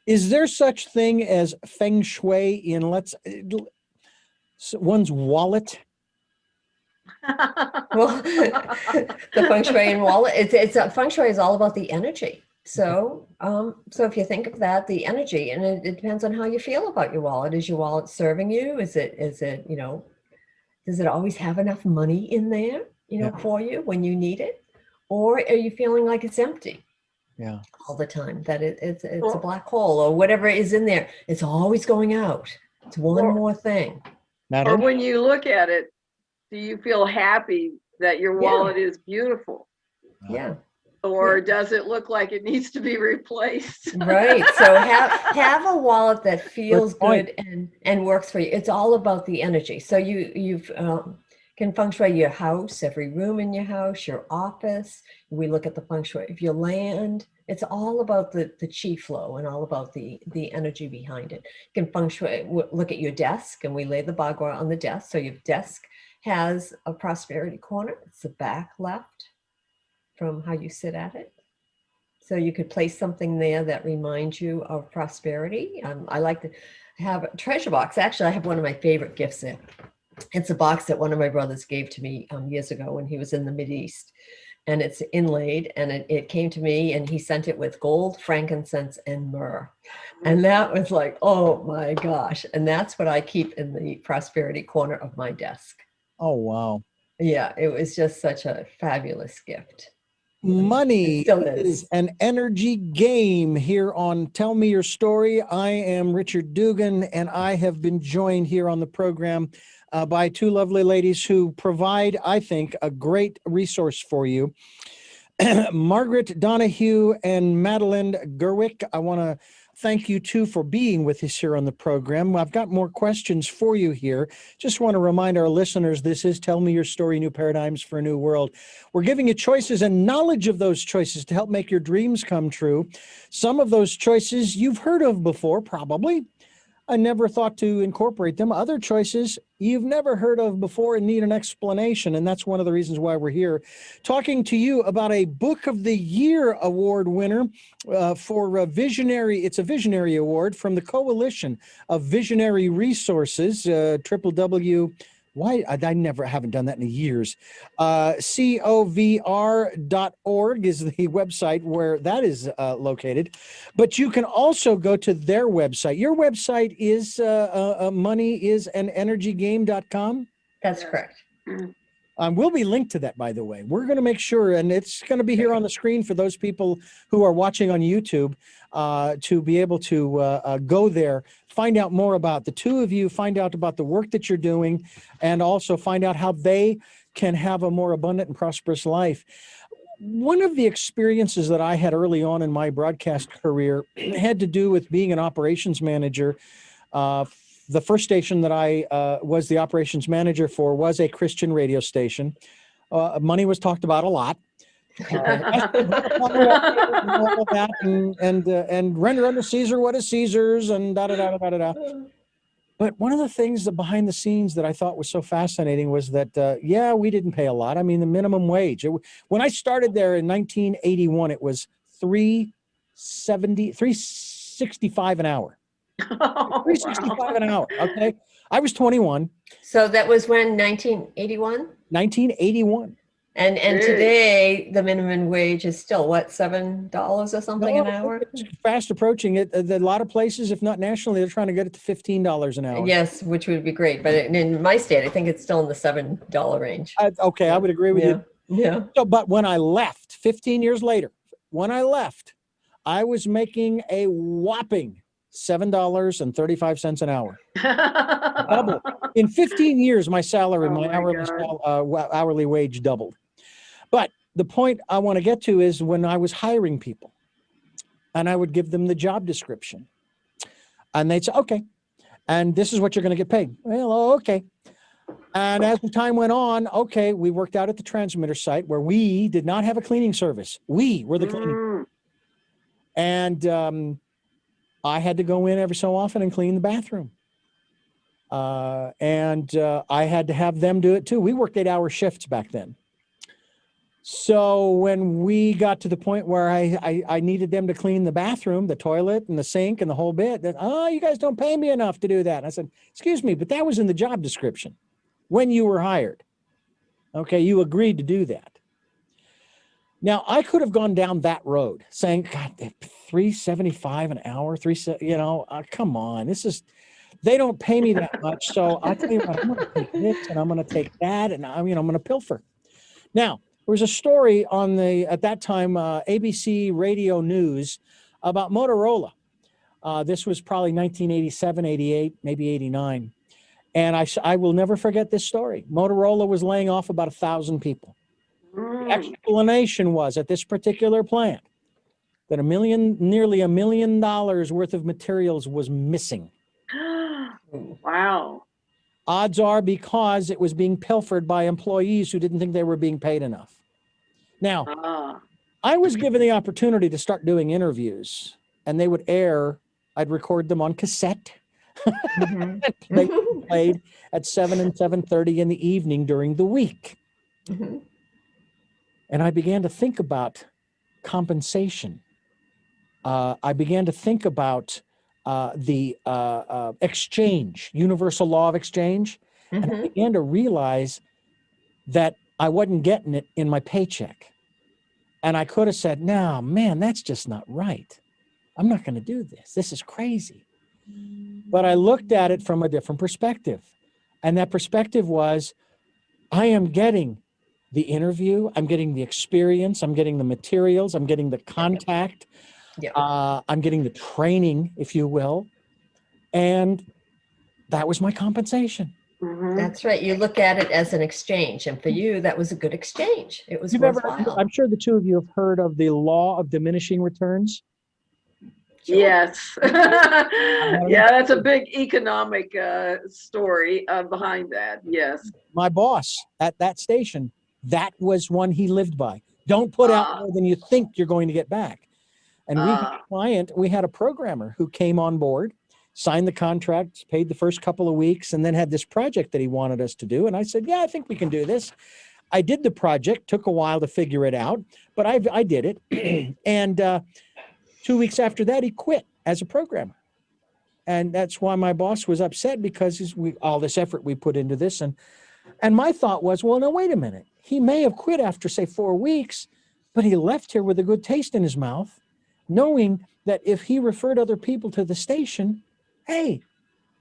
Is there such thing as Feng Shui in one's wallet? Well, the Feng Shui in wallet, it's Feng Shui is all about the energy. So, if you think of that, the energy, and it depends on how you feel about your wallet. Is your wallet serving you? Is it, does it always have enough money in there, for you when you need it? Or are you feeling like it's empty? Yeah. all the time, that it's a Well- black hole or whatever is in there. It's always going out. It's one Or- more thing. Or Madeline? when you look at it, do you feel happy that your Yeah. wallet is beautiful? Yeah. Or Yeah. does it look like it needs to be replaced? Right. So have a wallet that feels point. good and works for you. It's all about the energy. So you've can feng shui your house, every room in your house, your office. We look at the feng shui of your land. It's all about the chi flow and all about the energy behind it. You can feng shui, look at your desk, and we lay the bagua on the desk. So your desk has a prosperity corner. It's the back left from how you sit at it. So you could place something there that reminds you of prosperity. I like to have a treasure box. Actually, I have one of my favorite gifts there. It's a box that one of my brothers gave to me years ago when he was in the Mideast. And it's inlaid, and it came to me, and he sent it with gold, frankincense, and myrrh. And that was like, oh my gosh. And that's what I keep in the prosperity corner of my desk. Oh, wow. Yeah, it was just such a fabulous gift. Money It still is. an energy game here on Tell Me Your Story. I am Richard Dugan, and I have been joined here on the program by two lovely ladies who provide, I think, a great resource for you. Margaret Donahue and Madeline Gerwick. I want to thank you two for being with us here on the program. I've got more questions for you here. Just want to remind our listeners, this is Tell Me Your Story, New Paradigms for a New World. We're giving you choices and knowledge of those choices to help make your dreams come true. Some of those choices you've heard of before, probably. I never thought to incorporate them. Other choices you've never heard of before and need an explanation. And that's one of the reasons why we're here talking to you about a Book of the Year award winner for a visionary. It's a visionary award from the Coalition of Visionary Resources, www. Why I haven't done that in years. COVR.org is the website where that is located. But you can also go to their website. Your website is moneyisanenergygame.com. That's Yes. correct. We'll be linked to that, by the way. We're going to make sure, and it's going to be here on the screen for those people who are watching on YouTube to be able to go there, find out more about the two of you, find out about the work that you're doing, and also find out how they can have a more abundant and prosperous life. One of the experiences that I had early on in my broadcast career had to do with being an operations manager. The first station that I was the operations manager for was a Christian radio station. Money was talked about a lot. And render unto Caesar what is Caesar's, and da da da da da da. But one of the things that behind the scenes that I thought was so fascinating was that, we didn't pay a lot. I mean, the minimum wage. When I started there in 1981, it was $365 an hour. Oh, $365 wow. an hour. Okay. I was 21, So that was when 1981? 1981. And Hey. today the minimum wage is still what, $7 or something an hour? It's fast approaching it. A lot of places, if not nationally, they're trying to get it to $15 an hour. Yes, which would be great. But in my state, I think it's still in the $7 range. Okay, I would agree with you. Yeah. So, but when I left 15 years later, I was making a whopping $7.35 an hour. Double. In 15 years, my salary, Oh my my hourly wage doubled. But the point I want to get to is when I was hiring people and I would give them the job description and they'd say, okay, and this is what you're going to get paid. Well, okay. And as the time went on, okay, we worked out at the transmitter site where we did not have a cleaning service. We were the cleaning. And I had to go in every so often and clean the bathroom. And I had to have them do it too. We worked 8-hour shifts back then. So when we got to the point where I needed them to clean the bathroom, the toilet and the sink and the whole bit, that, you guys don't pay me enough to do that. And I said, excuse me, but that was in the job description when you were hired. Okay, you agreed to do that. Now, I could have gone down that road saying, God, $3.75 an hour, come on, they don't pay me that much. So I tell you what, I'm going to take this and I'm going to take that and I'm going to pilfer. Now, was a story on at that time, ABC Radio News about Motorola. This was probably 1987, 88, maybe 89. And I will never forget this story. Motorola was laying off about 1,000 people. The Mm. explanation was at this particular plant that nearly $1 million worth of materials was missing. Wow. Odds are because it was being pilfered by employees who didn't think they were being paid enough. Now, I was given the opportunity to start doing interviews, and they would air. I'd record them on cassette. Mhm. They were played at 7 and 7:30 in the evening during the week. Mhm. And I began to think about compensation. I began to think about the exchange, universal law of exchange. And I Mhm. began to realize that I wasn't getting it in my paycheck. And I could have said, no, man, that's just not right. I'm not going to do this. This is crazy. But I looked at it from a different perspective. And that perspective was, I am getting the interview, I'm getting the experience, I'm getting the materials, I'm getting the contact, Yeah. I'm getting the training, if you will. And that was my compensation. Mhm. That's right. You look at it as an exchange. And for you, that was a good exchange. It was You've worthwhile. I'm sure the two of you have heard of the law of diminishing returns. Sure. Yes. Yeah, that's a big economic story behind that. Yes. My boss at that station, that was one he lived by. Don't put out more than you think you're going to get back. And we had a client, we had a programmer who came on board, signed the contract, paid the first couple of weeks, and then had this project that he wanted us to do. And I said, yeah, I think we can do this. I did the project, took a while to figure it out, but I did it. And 2 weeks after that, he quit as a programmer. And that's why my boss was upset, because all this effort we put into this. And my thought was, well, no, wait a minute. He may have quit after, say, 4 weeks, but he left here with a good taste in his mouth, knowing that if he referred other people to the station, hey,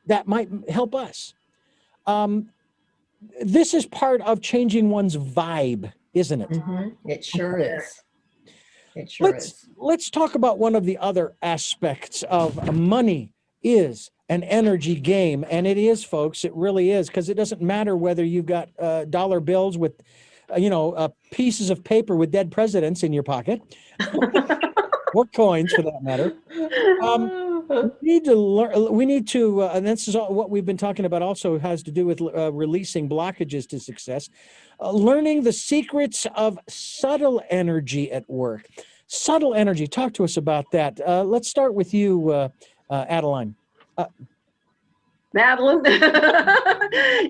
that might help us. This is part of changing one's vibe, isn't it? Mm-hmm. It sure is. It sure is. Let's talk about one of the other aspects of money is an energy game. And it is, folks, it really is, because it doesn't matter whether you've got dollar bills with, pieces of paper with dead presidents in your pocket, or coins for that matter. We need to, and this is what we've been talking about also has to do with releasing blockages to success, learning the secrets of subtle energy at work. Subtle energy, talk to us about that. Let's start with you, Adeline. Madeline.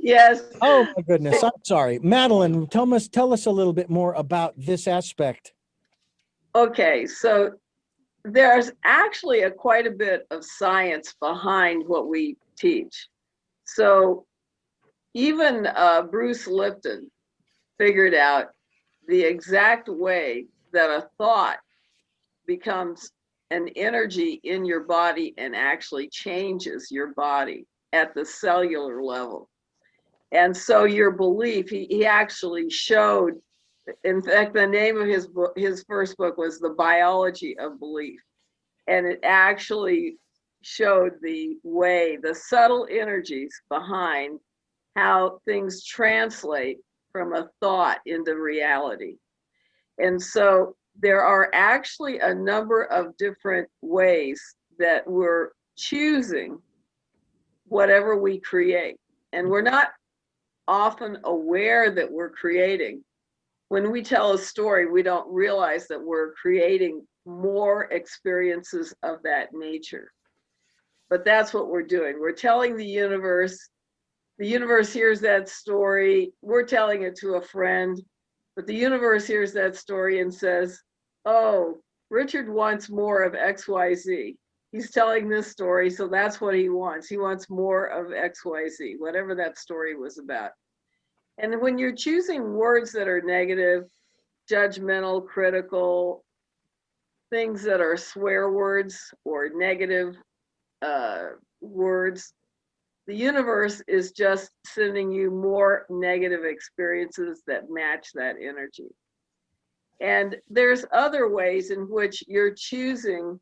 Yes. Oh my goodness, I'm sorry. Madeline, tell us a little bit more about this aspect. Okay, so there's actually quite a bit of science behind what we teach. So even Bruce Lipton figured out the exact way that a thought becomes an energy in your body and actually changes your body at the cellular level. And so your belief, he actually showed, in fact, the name of his first book was The Biology of Belief. And it actually showed the subtle energies behind how things translate from a thought into reality. And so there are actually a number of different ways that we're choosing whatever we create. And we're not often aware that we're creating. When we tell a story, we don't realize that we're creating more experiences of that nature. But that's what we're doing. We're telling the universe hears that story, we're telling it to a friend, but the universe hears that story and says, oh, Richard wants more of XYZ. He's telling this story, so that's what he wants. He wants more of XYZ, whatever that story was about. And when you're choosing words that are negative, judgmental, critical, things that are swear words or negative words, the universe is just sending you more negative experiences that match that energy. And there's other ways in which you're choosing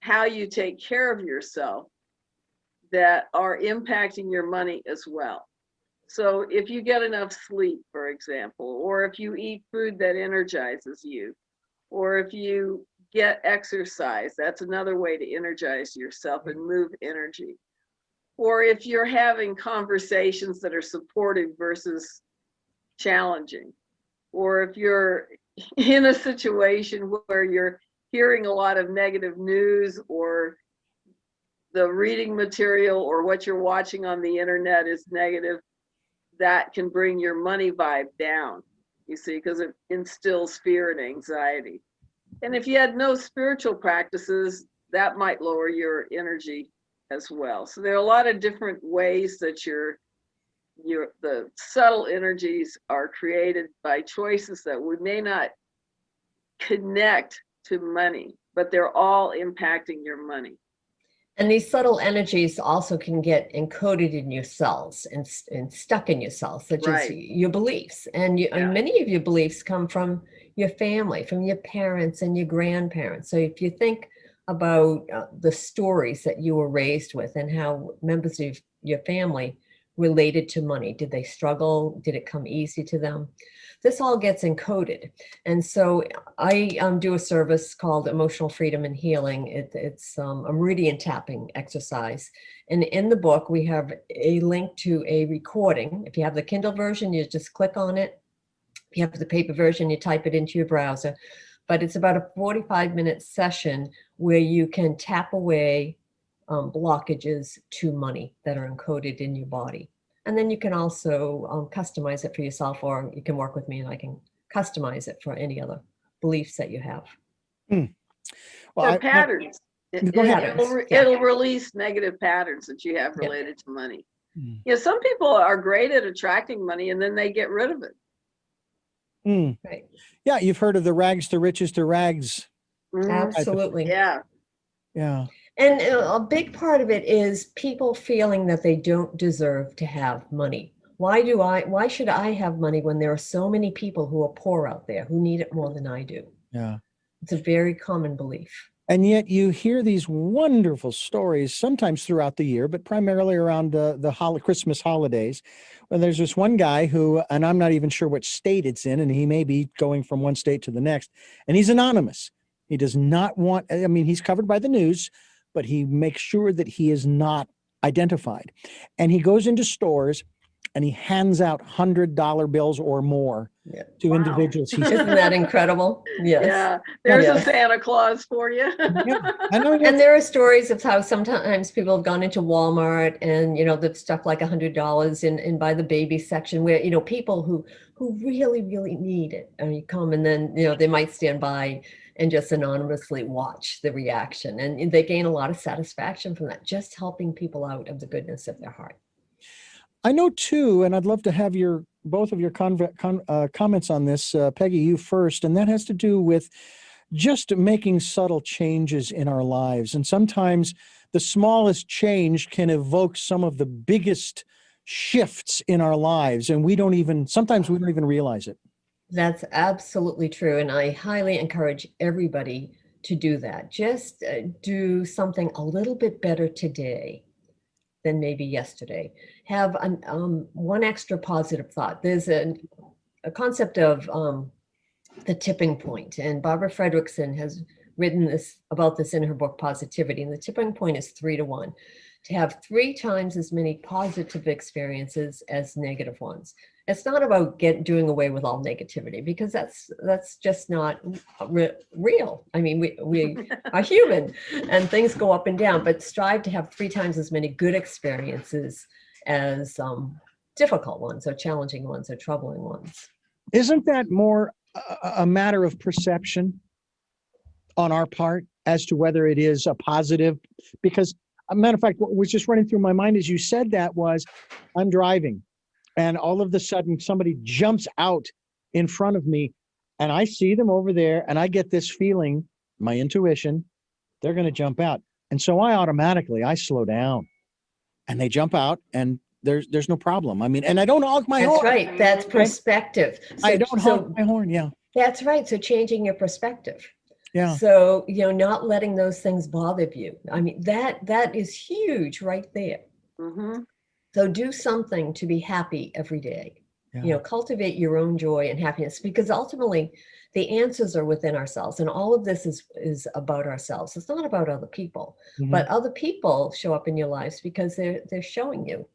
how you take care of yourself that are impacting your money as well. So if you get enough sleep, for example, or if you eat food that energizes you, or if you get exercise, that's another way to energize yourself and move energy. Or if you're having conversations that are supportive versus challenging, or if you're in a situation where you're hearing a lot of negative news, or the reading material or what you're watching on the internet is negative, that can bring your money vibe down, you see, because it instills fear and anxiety. And if you had no spiritual practices, that might lower your energy as well. So there are a lot of different ways that the subtle energies are created by choices that we may not connect to money, but they're all impacting your money. And these subtle energies also can get encoded in your cells and stuck in your cells, such as your beliefs. And many of your beliefs come from your family, from your parents and your grandparents. So if you think about the stories that you were raised with and how members of your family related to money, did they struggle? Did it come easy to them? This all gets encoded. And so I do a service called Emotional Freedom and Healing. It's a meridian tapping exercise. And in the book, we have a link to a recording. If you have the Kindle version, you just click on it. If you have the paper version, you type it into your browser. But it's about a 45-minute session where you can tap away blockages to money that are encoded in your body. And then you can also customize it for yourself, or you can work with me and I can customize it for any other beliefs that you have. Well, patterns. It'll release negative patterns that you have related to money. Some people are great at attracting money and then they get rid of it. Right. Yeah, you've heard of the rags to riches to rags. Absolutely. Yeah. And a big part of it is people feeling that they don't deserve to have money. Why should I have money when there are so many people who are poor out there who need it more than I do? Yeah. It's a very common belief. And yet you hear these wonderful stories sometimes throughout the year, but primarily around the Christmas holidays. When there's this one guy who, and I'm not even sure what state it's in, and he may be going from one state to the next, and he's anonymous. He does not want, he's covered by the news, but he makes sure that he is not identified. And he goes into stores and he hands out $100 bills or more to individuals. Isn't that incredible? Yes. Yeah. There's a Santa Claus for you. I know. And there are stories of how sometimes people have gone into Walmart and, they've stuck like $100 in by the baby section where, people who really, really need it. And you come and then, they might stand by and just anonymously watch the reaction. And they gain a lot of satisfaction from that, just helping people out of the goodness of their heart. I know too, and I'd love to have both of your comments on this. Peggy, you first, and that has to do with just making subtle changes in our lives. And sometimes the smallest change can evoke some of the biggest shifts in our lives, and sometimes we don't even realize it. That's absolutely true. And I highly encourage everybody to do that. Just do something a little bit better today than maybe yesterday. Have one extra positive thought. There's a concept of the tipping point, and Barbara Fredrickson has written about this in her book, Positivity. And the tipping point is 3-to-1, to have 3 times as many positive experiences as negative ones. It's not about doing away with all negativity, because that's just not real. We are human and things go up and down, but strive to have 3 times as many good experiences as difficult ones or challenging ones or troubling ones. Isn't that more a matter of perception on our part as to whether it is a positive? Because, a matter of fact, what was just running through my mind as you said that was, I'm driving, and all of a sudden somebody jumps out in front of me, and I see them over there, and I get this feeling, my intuition, they're going to jump out. And so I slow down, and they jump out, and there's no problem. And I don't honk my horn. That's right. That's perspective. I don't honk my horn. Yeah. That's right. So changing your perspective. Yeah. So, not letting those things bother you. I mean, that is huge right there. Mm-hmm. So do something to be happy every day. Yeah. Cultivate your own joy and happiness, because ultimately the answers are within ourselves. And all of this is about ourselves. It's not about other people, Mhm. but other people show up in your lives because they're showing you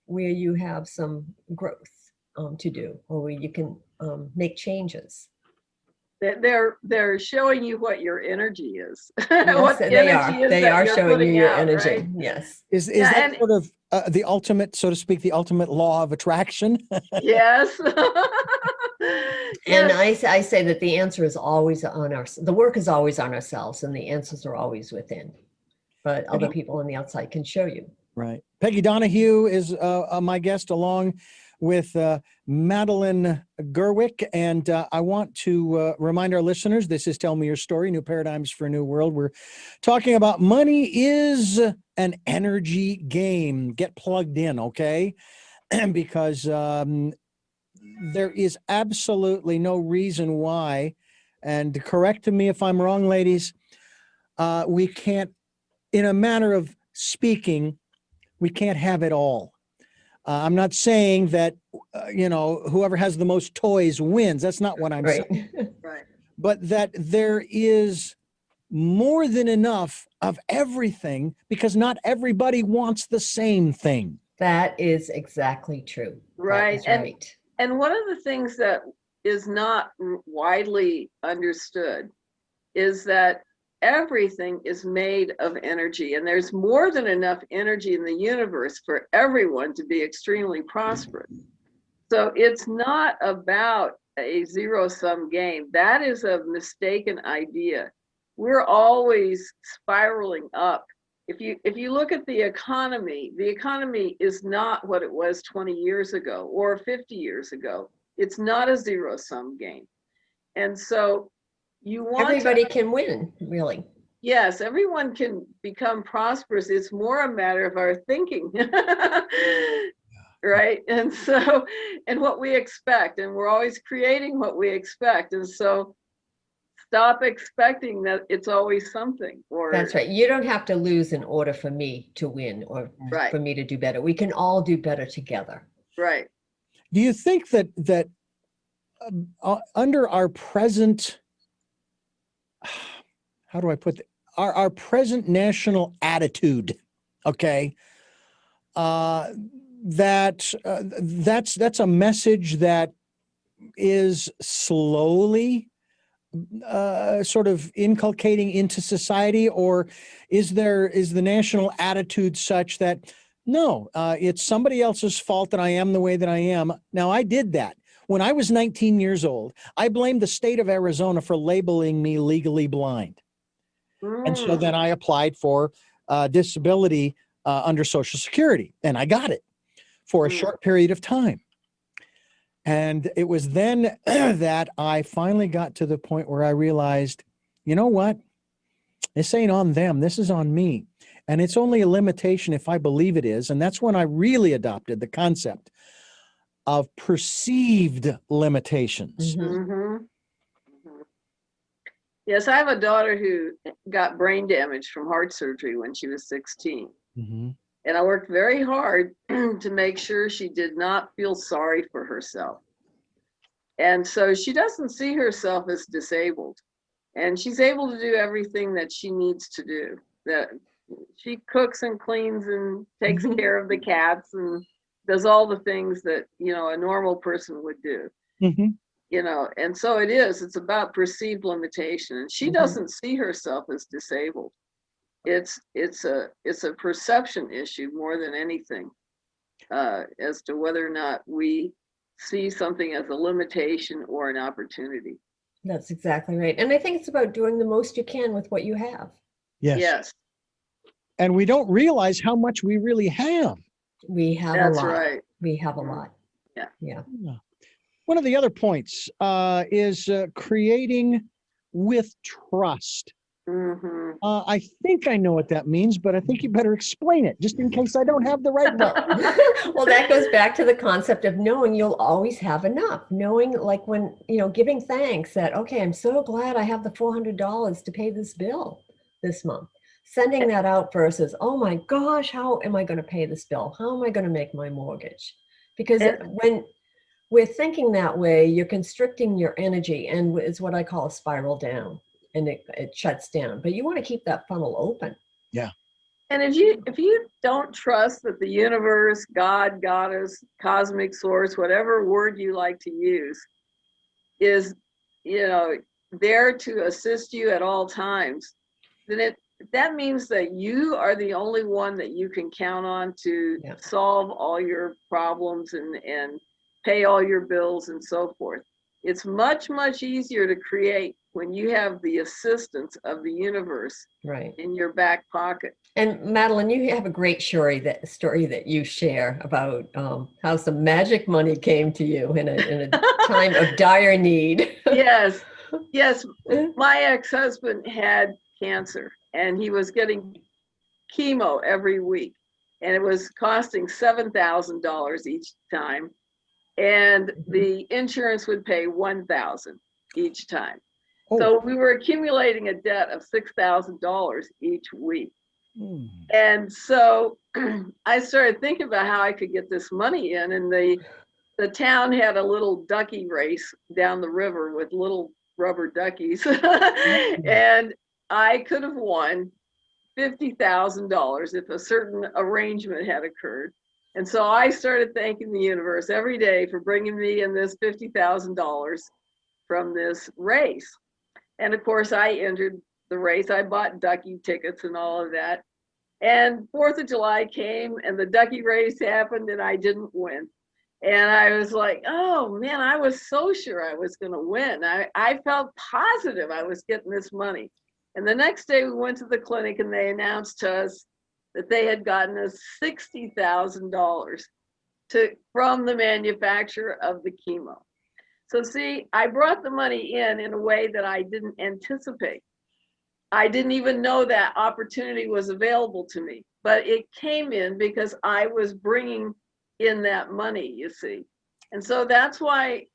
where you have some growth to do, or where you can make changes. They're showing you what your energy is. Yes, What they are. energy is They that are you're showing you putting your out, energy. right? Yes. Is Yeah, that and sort of the ultimate, so to speak, the ultimate law of attraction? yes. And Yes. I say that the answer is always the work is always on ourselves, and the answers are always within. But other people on the outside can show you. Right. Peggy Donahue is my guest, along with Madeline Gerwick. And I want to remind our listeners, this is Tell Me Your Story, New Paradigms for a New World. We're talking about money is an energy game. Get plugged in, okay? Because there is absolutely no reason why, and correct me if I'm wrong, ladies, we can't, in a manner of speaking, we can't have it all. I'm not saying that, whoever has the most toys wins. That's not what I'm saying. Right. Right. But that there is more than enough of everything, because not everybody wants the same thing. That is exactly true. Right. That is right. And one of the things that is not widely understood is that everything is made of energy, and there's more than enough energy in the universe for everyone to be extremely prosperous. So it's not about a zero-sum game. That is a mistaken idea. We're always spiraling up. If you look at the economy is not what it was 20 years ago or 50 years ago. It's not a zero-sum game. And so you want Everybody can win, really. yes, everyone can become prosperous. It's more a matter of our thinking. Right. And so, and what we expect, and we're always creating what we expect. And so stop expecting that it's always something. Or That's right. You don't have to lose in order for me to win, or right, for me to do better. We can all do better together. right. Do you think that under our present, how do I put our present national attitude, okay, that's a message that is slowly sort of inculcating into society, or is the national attitude such that no, it's somebody else's fault that I am the way that I am? Now, I did that when I was 19 years old. I blamed the state of Arizona for labeling me legally blind, and so then I applied for disability under Social Security, and I got it for a short period of time. And it was then that I finally got to the point where I realized, you know what? This ain't on them. This is on me. And it's only a limitation if I believe it is. And that's when I really adopted the concept of perceived limitations. Mhm. Yes, I have a daughter who got brain damage from heart surgery when she was 16. Mm-hmm. And I worked very hard to make sure she did not feel sorry for herself. And so she doesn't see herself as disabled. And she's able to do everything that she needs to do. That she cooks and cleans and takes care of the cats and does all the things that, a normal person would do. Mm-hmm. And so it's about perceived limitation. And she doesn't see herself as disabled. It's a perception issue more than anything, as to whether or not we see something as a limitation or an opportunity. That's exactly right. And I think it's about doing the most you can with what you have. Yes. And we don't realize how much we really have. We have That's a lot. right. We have a lot. Yeah. Yeah. One of the other points is creating with trust. Mm-hmm. I think I know what that means, but I think you better explain it just in case I don't have the right one. Well, that goes back to the concept of knowing you'll always have enough. Knowing, like, when, giving thanks that, okay, I'm so glad I have the $400 to pay this bill this month. Sending that out versus, oh my gosh, how am I going to pay this bill? How am I going to make my mortgage? Because when we're thinking that way, you're constricting your energy, and it's what I call a spiral down, and it shuts down. But you want to keep that funnel open. Yeah. And if you don't trust that the universe, God, goddess, cosmic source, whatever word you like to use, is, there to assist you at all times, then that means that you are the only one that you can count on to solve all your problems and pay all your bills and so forth. It's much, much easier to create when you have the assistance of the universe in your back pocket. And Madeline, you have a great story that you share about how some magic money came to you in a time of dire need. Yes. My ex-husband had cancer, and he was getting chemo every week, and it was costing $7,000 each time, and the insurance would pay $1,000 each time. So we were accumulating a debt of $6,000 each week. And so I started thinking about how I could get this money in, and the town had a little ducky race down the river with little rubber duckies. And I could have won $50,000 if a certain arrangement had occurred. And so I started thanking the universe every day for bringing me in this $50,000 from this race. And of course, I entered the race. I bought ducky tickets and all of that. And 4th of July came, and the ducky race happened, and I didn't win. And I was like, oh man, I was so sure I was going to win. I felt positive I was getting this money. And the next day we went to the clinic, and they announced to us that they had gotten us $60,000 from the manufacturer of the chemo. So see, I brought the money in a way that I didn't anticipate. I didn't even know that opportunity was available to me, but it came in because I was bringing in that money, you see. And so that's why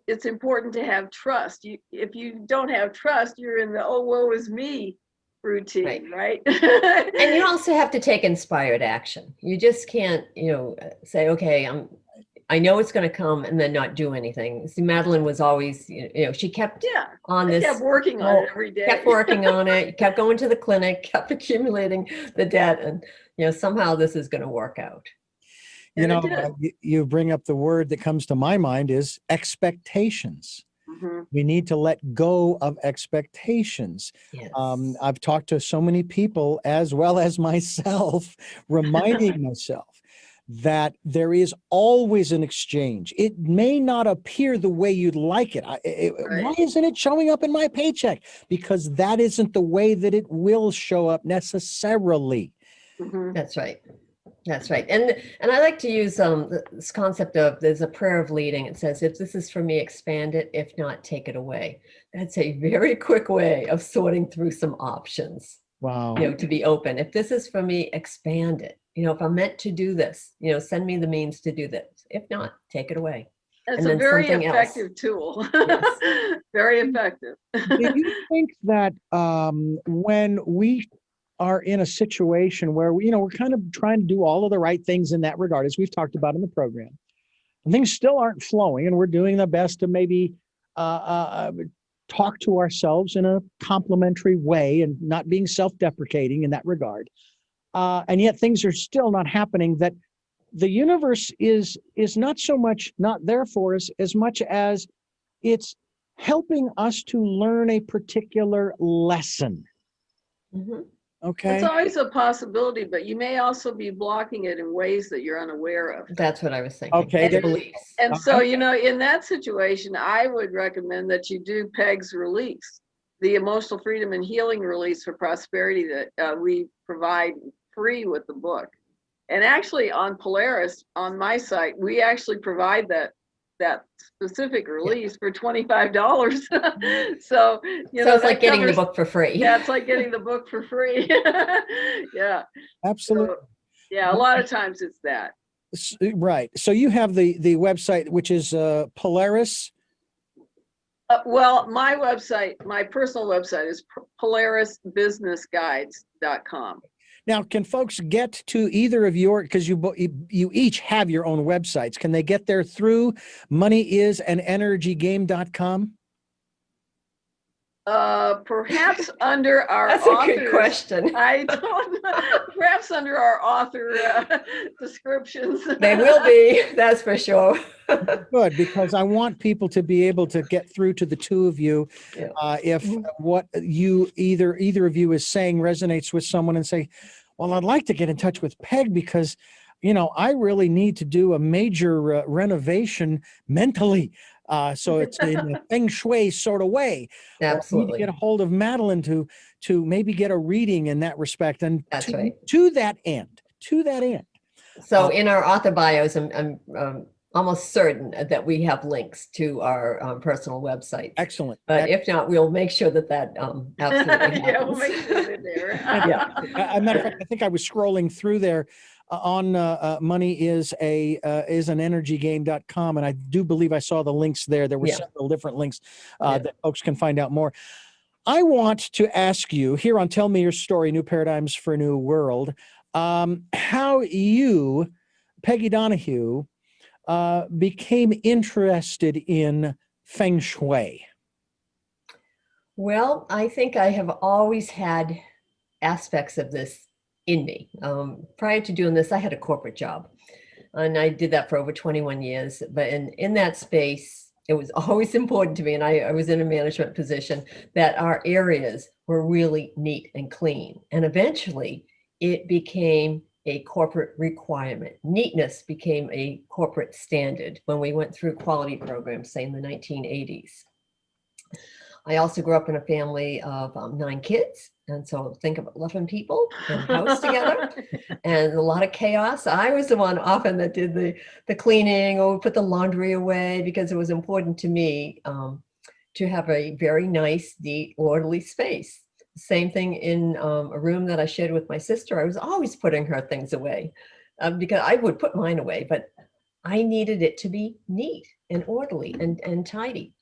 it's important to have trust. If you don't have trust, you're in the, oh, woe is me routine, right? And you also have to take inspired action. You just can't, say, okay, I know it's going to come, and then not do anything. See, Madeline was always, she kept on this. Kept working on it every day. Kept working on it, kept going to the clinic, kept accumulating the debt, and, somehow this is going to work out. You bring up the word that comes to my mind is expectations. Mm-hmm. We need to let go of expectations. Yes. I've talked to so many people, as well as myself, reminding myself that there is always an exchange. It may not appear the way you'd like it. Why isn't it showing up in my paycheck? Because that isn't the way that it will show up necessarily. Mm-hmm. That's right. That's right. And I like to use this concept of, there's a prayer of leading. It says, if this is for me, expand it. If not, take it away. That's a very quick way of sorting through some options. Wow. To be open. If this is for me, expand it. If I'm meant to do this, send me the means to do this. If not, take it away. It's a very effective tool. Yes. Very effective. Do you think that when we are in a situation where we're kind of trying to do all of the right things in that regard, as we've talked about in the program, and things still aren't flowing, and we're doing the best to maybe talk to ourselves in a complimentary way and not being self-deprecating in that regard, and yet things are still not happening, that the universe is not so much not there for us as much as it's helping us to learn a particular lesson. Mm-hmm. Okay. It's always a possibility, but you may also be blocking it in ways that you're unaware of. That's what I was thinking. Okay. Beliefs. And so, in that situation, I would recommend that you do Peg's release, the emotional freedom and healing release for prosperity that we provide free with the book. And actually on Polaris, on my site, we actually provide that that specific release for $25. So, you So know, it's like that getting the covers- book for free. Yeah, it's like getting the book for free. Yeah. Absolutely. So, yeah, a lot of times it's that. Right. So you have the website, which is Polaris. Well, my website, my personal website is polarisbusinessguides.com. Now, can folks get to either of your, because you each have your own websites, can they get there through moneyisanenergygame.com? Perhaps under our That's a authors. good question. I don't know. Perhaps under our author descriptions. They will be, that's for sure. Good, because I want people to be able to get through to the two of you. Yeah. If what you either of you is saying resonates with someone, and say, well, I'd like to get in touch with Peg because, you know, I really need to do a major renovation mentally. So it's in a Feng Shui sort of way. Or I need to get a hold of Madeline to maybe get a reading in that respect. And That's right. To that end. So in our author bios, I'm almost certain that we have links to our personal websites. Excellent. But if not, we'll make sure that absolutely happens. Yeah, we'll make sure they're there. Yeah. As a matter of fact, I think I was scrolling through there on moneyisanenergygame.com, and I do believe I saw the links there. There were several different links that folks can find out more. I want to ask you here on Tell Me Your Story, New Paradigms for a New World, how you, Peggy Donahue, became interested in Feng Shui. Well, I think I have always had aspects of this in me. Prior to doing this, I had a corporate job, and I did that for over 21 years. But in that space, it was always important to me, and I was in a management position, that our areas were really neat and clean. And eventually, it became a corporate requirement. Neatness became a corporate standard when we went through quality programs, say in the 1980s. I also grew up in a family of 9 kids. And so think of 11 people in a house together and a lot of chaos. I was the one often that did the cleaning or put the laundry away, because it was important to me to have a very nice, neat, orderly space. Same thing in a room that I shared with my sister. I was always putting her things away because I would put mine away, but I needed it to be neat and orderly and tidy.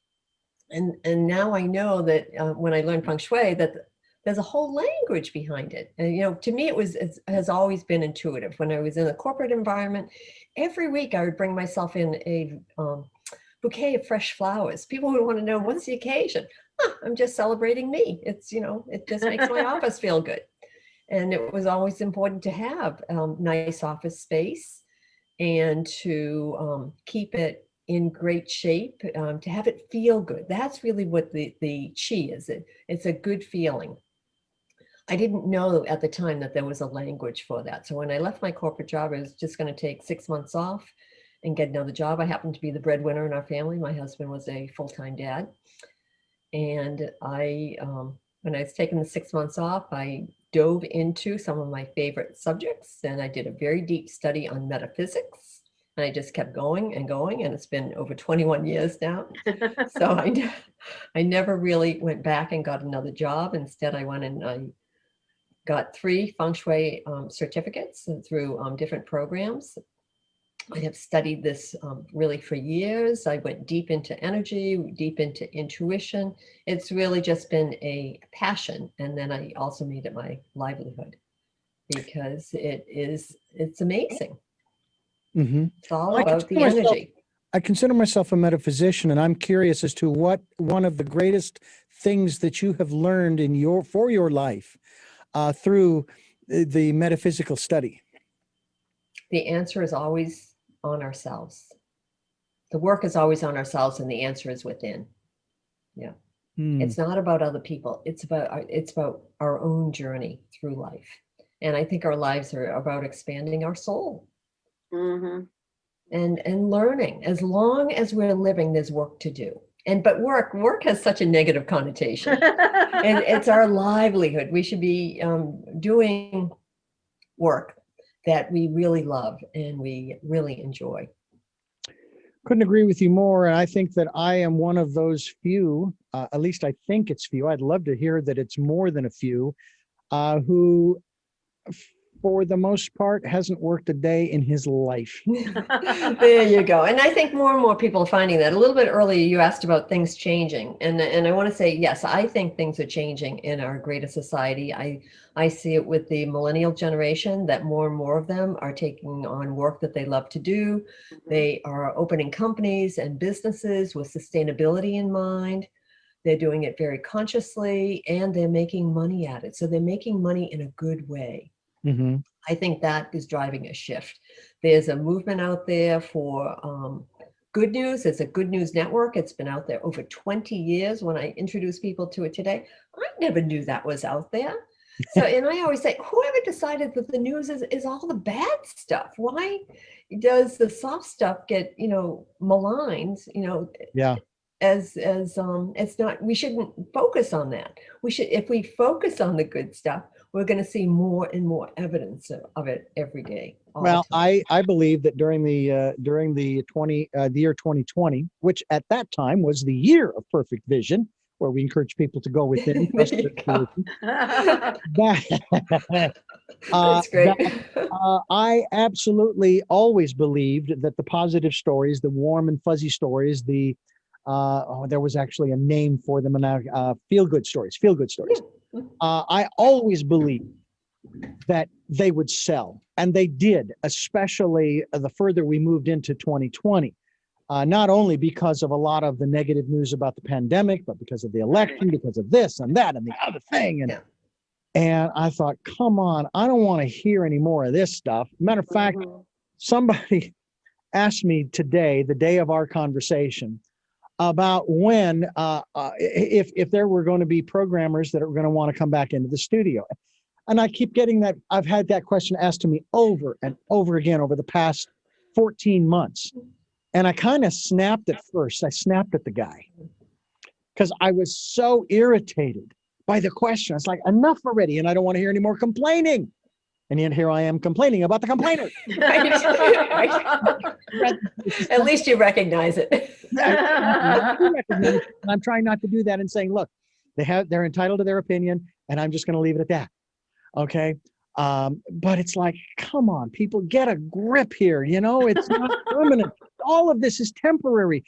And now I know that when I learned Feng Shui, that there's a whole language behind it. And, you know, to me, it has always been intuitive. When I was in a corporate environment, every week I would bring myself in a bouquet of fresh flowers. People would want to know, what's the occasion? I'm just celebrating me. It's, you know, it just makes my office feel good. And it was always important to have nice office space and to keep it in great shape, to have it feel good. That's really what the chi is. It's a good feeling. I didn't know at the time that there was a language for that. So when I left my corporate job, I was just going to take 6 months off and get another job. I happened to be the breadwinner in our family. My husband was a full-time dad. And when I was taking the 6 months off, I dove into some of my favorite subjects, and I did a very deep study on metaphysics. And I just kept going, and it's been over 21 years now. So I never really went back and got another job. Instead, I went and I got 3 Feng Shui certificates through different programs. I have studied this really for years. I went deep into energy, deep into intuition. It's really just been a passion. And then I also made it my livelihood, because it's amazing. Mm-hmm. It's all about the energy. I consider myself a metaphysician, and I'm curious as to what one of the greatest things that you have learned for your life through the metaphysical study. The answer is always on ourselves. The work is always on ourselves, and the answer is within. Yeah. It's not about other people. It's about our own journey through life. And I think our lives are about expanding our soul. Mm-hmm. And learning. As long as we're living, there's work to do. But work has such a negative connotation. And it's our livelihood. We should be doing work that we really love and we really enjoy. Couldn't agree with you more. And I think that I am one of those few, at least I think it's few. I'd love to hear that it's more than a few, who, for the most part, hasn't worked a day in his life. There you go. And I think more and more people are finding that. A little bit earlier, you asked about things changing. And I want to say, yes, I think things are changing in our greater society. I see it with the millennial generation that more and more of them are taking on work that they love to do. They are opening companies and businesses with sustainability in mind. They're doing it very consciously, and they're making money at it. So they're making money in a good way. Mm-hmm. I think that is driving a shift. There's a movement out there for good news. It's a good news network. It's been out there over 20 years. When I introduce people to it today, I never knew that was out there. So, and I always say, whoever decided that the news is all the bad stuff? Why does the soft stuff get, maligned, Yeah. as it's not, we shouldn't focus on that. If we focus on the good stuff, we're going to see more and more evidence of it every day. Well, I believe that during the year 2020, which at that time was the year of perfect vision, where we encourage people to go within. There you go. That's great. I absolutely always believed that the positive stories, the warm and fuzzy stories, there was actually a name for them, and feel-good stories. I always believed that they would sell, and they did, especially the further we moved into 2020. Not only because of a lot of the negative news about the pandemic, but because of the election, because of this and that and the other thing. And I thought, come on, I don't want to hear any more of this stuff. Matter of fact, somebody asked me today, the day of our conversation, about when, if there were going to be programmers that are going to want to come back into the studio. And I keep getting that. I've had that question asked to me over and over again over the past 14 months. And I kind of snapped at first. I snapped at the guy because I was so irritated by the question. I was like, enough already. And I don't want to hear any more complaining. And yet here I am complaining about the complainers. At least you recognize it. And I'm trying not to do that and saying, look, they're entitled to their opinion, and I'm just going to leave it at that. Okay. But it's like, come on, people, get a grip here. It's not permanent. All of this is temporary.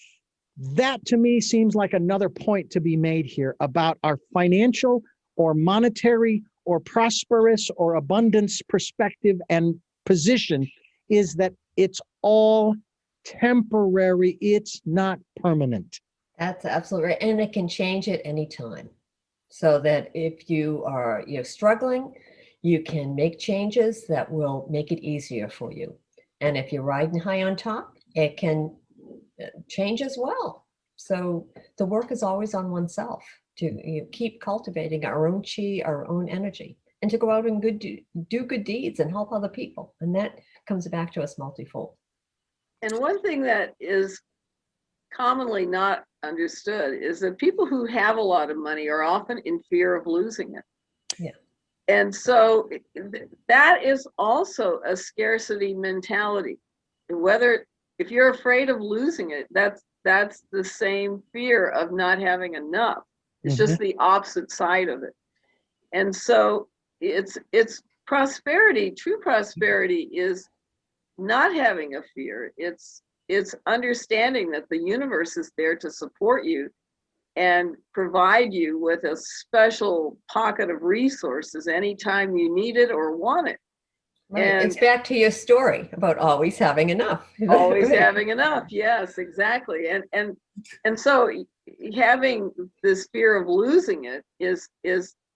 That to me seems like another point to be made here about our financial or monetary or prosperous or abundance perspective and position, is that it's all temporary. It's not permanent. That's absolutely right. And it can change at any time. So that if you're struggling, you can make changes that will make it easier for you. And if you're riding high on top, it can change as well. So the work is always on oneself to keep cultivating our own chi, our own energy, and to go out and do good deeds and help other people. And that comes back to us multifold. And one thing that is commonly not understood is that people who have a lot of money are often in fear of losing it. Yeah. And so that is also a scarcity mentality. If you're afraid of losing it, that's the same fear of not having enough. It's just the opposite side of it. And so it's prosperity. True prosperity is not having a fear. It's understanding that the universe is there to support you and provide you with a special pocket of resources anytime you need it or want it. Right. And it's back to your story about always having enough. Always having enough. Yes, exactly. And so having this fear of losing it is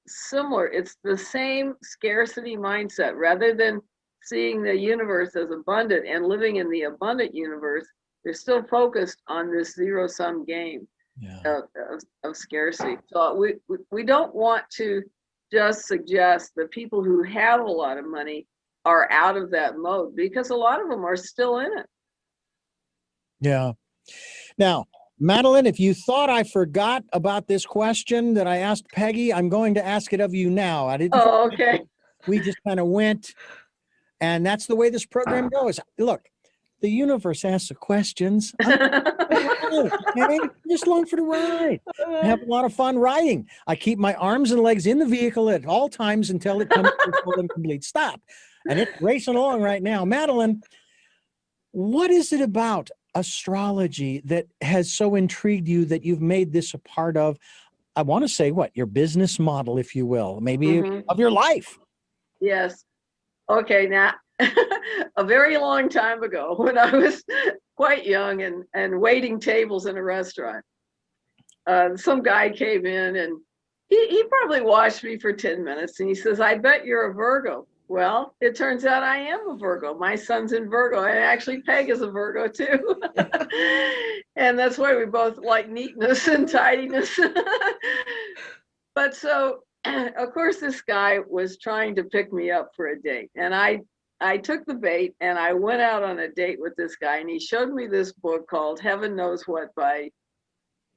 similar. It's the same scarcity mindset. Rather than seeing the universe as abundant and living in the abundant universe, they're still focused on this zero-sum game of scarcity. So we don't want to just suggest that people who have a lot of money are out of that mode, because a lot of them are still in it. Yeah. Now, Madeline, if you thought I forgot about this question that I asked Peggy, I'm going to ask it of you now. I didn't. Oh, okay. We just kind of went, and that's the way this program goes. Look, The universe asks the questions. Okay? Just along for the ride. I have a lot of fun riding. I keep my arms and legs in the vehicle at all times until it comes to a full and complete stop. And it's racing along right now. Madeline, what is it about astrology that has so intrigued you that you've made this a part of, I want to say, what, your business model, if you will, maybe of your life? Yes. Okay, now, a very long time ago, when I was quite young and waiting tables in a restaurant, some guy came in and he probably watched me for 10 minutes and he says, "I bet you're a Virgo." Well, it turns out I am a Virgo. My son's in Virgo, and actually Peg is a Virgo too. And that's why we both like neatness and tidiness. But so, of course, this guy was trying to pick me up for a date. And I took the bait and I went out on a date with this guy. And he showed me this book called Heaven Knows What by,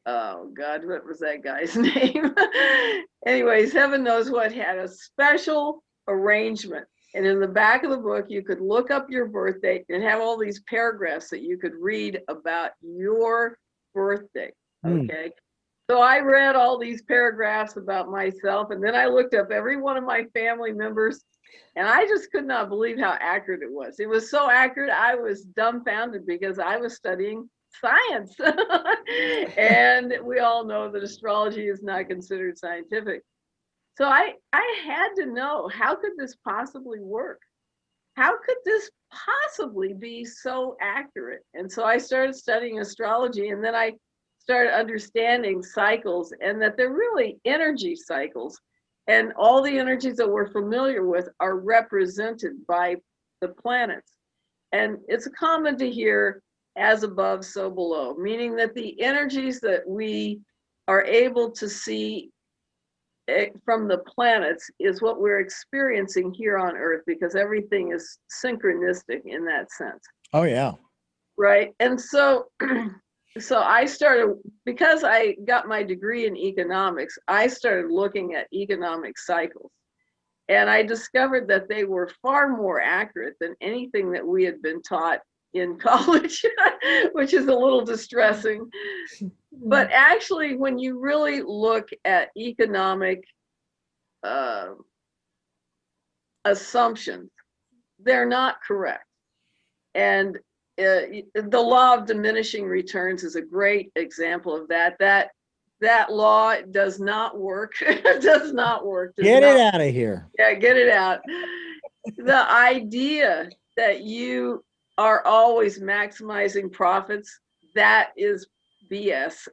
oh God, what was that guy's name? Anyways, Heaven Knows What had a special arrangement. And in the back of the book, you could look up your birth date and have all these paragraphs that you could read about your birthday. Okay. So I read all these paragraphs about myself, and then I looked up every one of my family members, and I just could not believe how accurate it was. It was so accurate, I was dumbfounded because I was studying science. And we all know that astrology is not considered scientific. So I had to know, how could this possibly work? How could this possibly be so accurate? And so I started studying astrology, and then I started understanding cycles, and that they're really energy cycles. And all the energies that we're familiar with are represented by the planets. And it's common to hear as above, so below, meaning that the energies that we are able to see from the planets is what we're experiencing here on Earth, because everything is synchronistic in that sense. Oh, yeah. Right. And so, so I started, because I got my degree in economics, I started looking at economic cycles. And I discovered that they were far more accurate than anything that we had been taught in college, which is a little distressing. But actually, when you really look at economic assumptions, they're not correct. And the law of diminishing returns is a great example of that. That law does not work. It does not work. Get it out of here. Yeah, get it out. The idea that you are always maximizing profits, that is BS.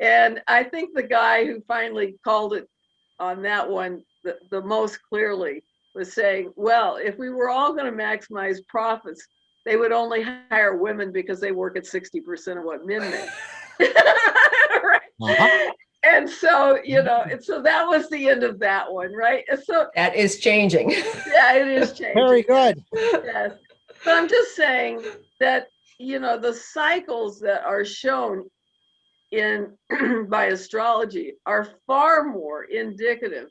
And I think the guy who finally called it on that one the most clearly was saying, well, if we were all going to maximize profits, they would only hire women because they work at 60% of what men make. Right? Uh-huh. And so, you know, so that was the end of that one, right? So that is changing. Yeah, it is changing. Very good. Yes. But I'm just saying that, you know, the cycles that are shown in by astrology are far more indicative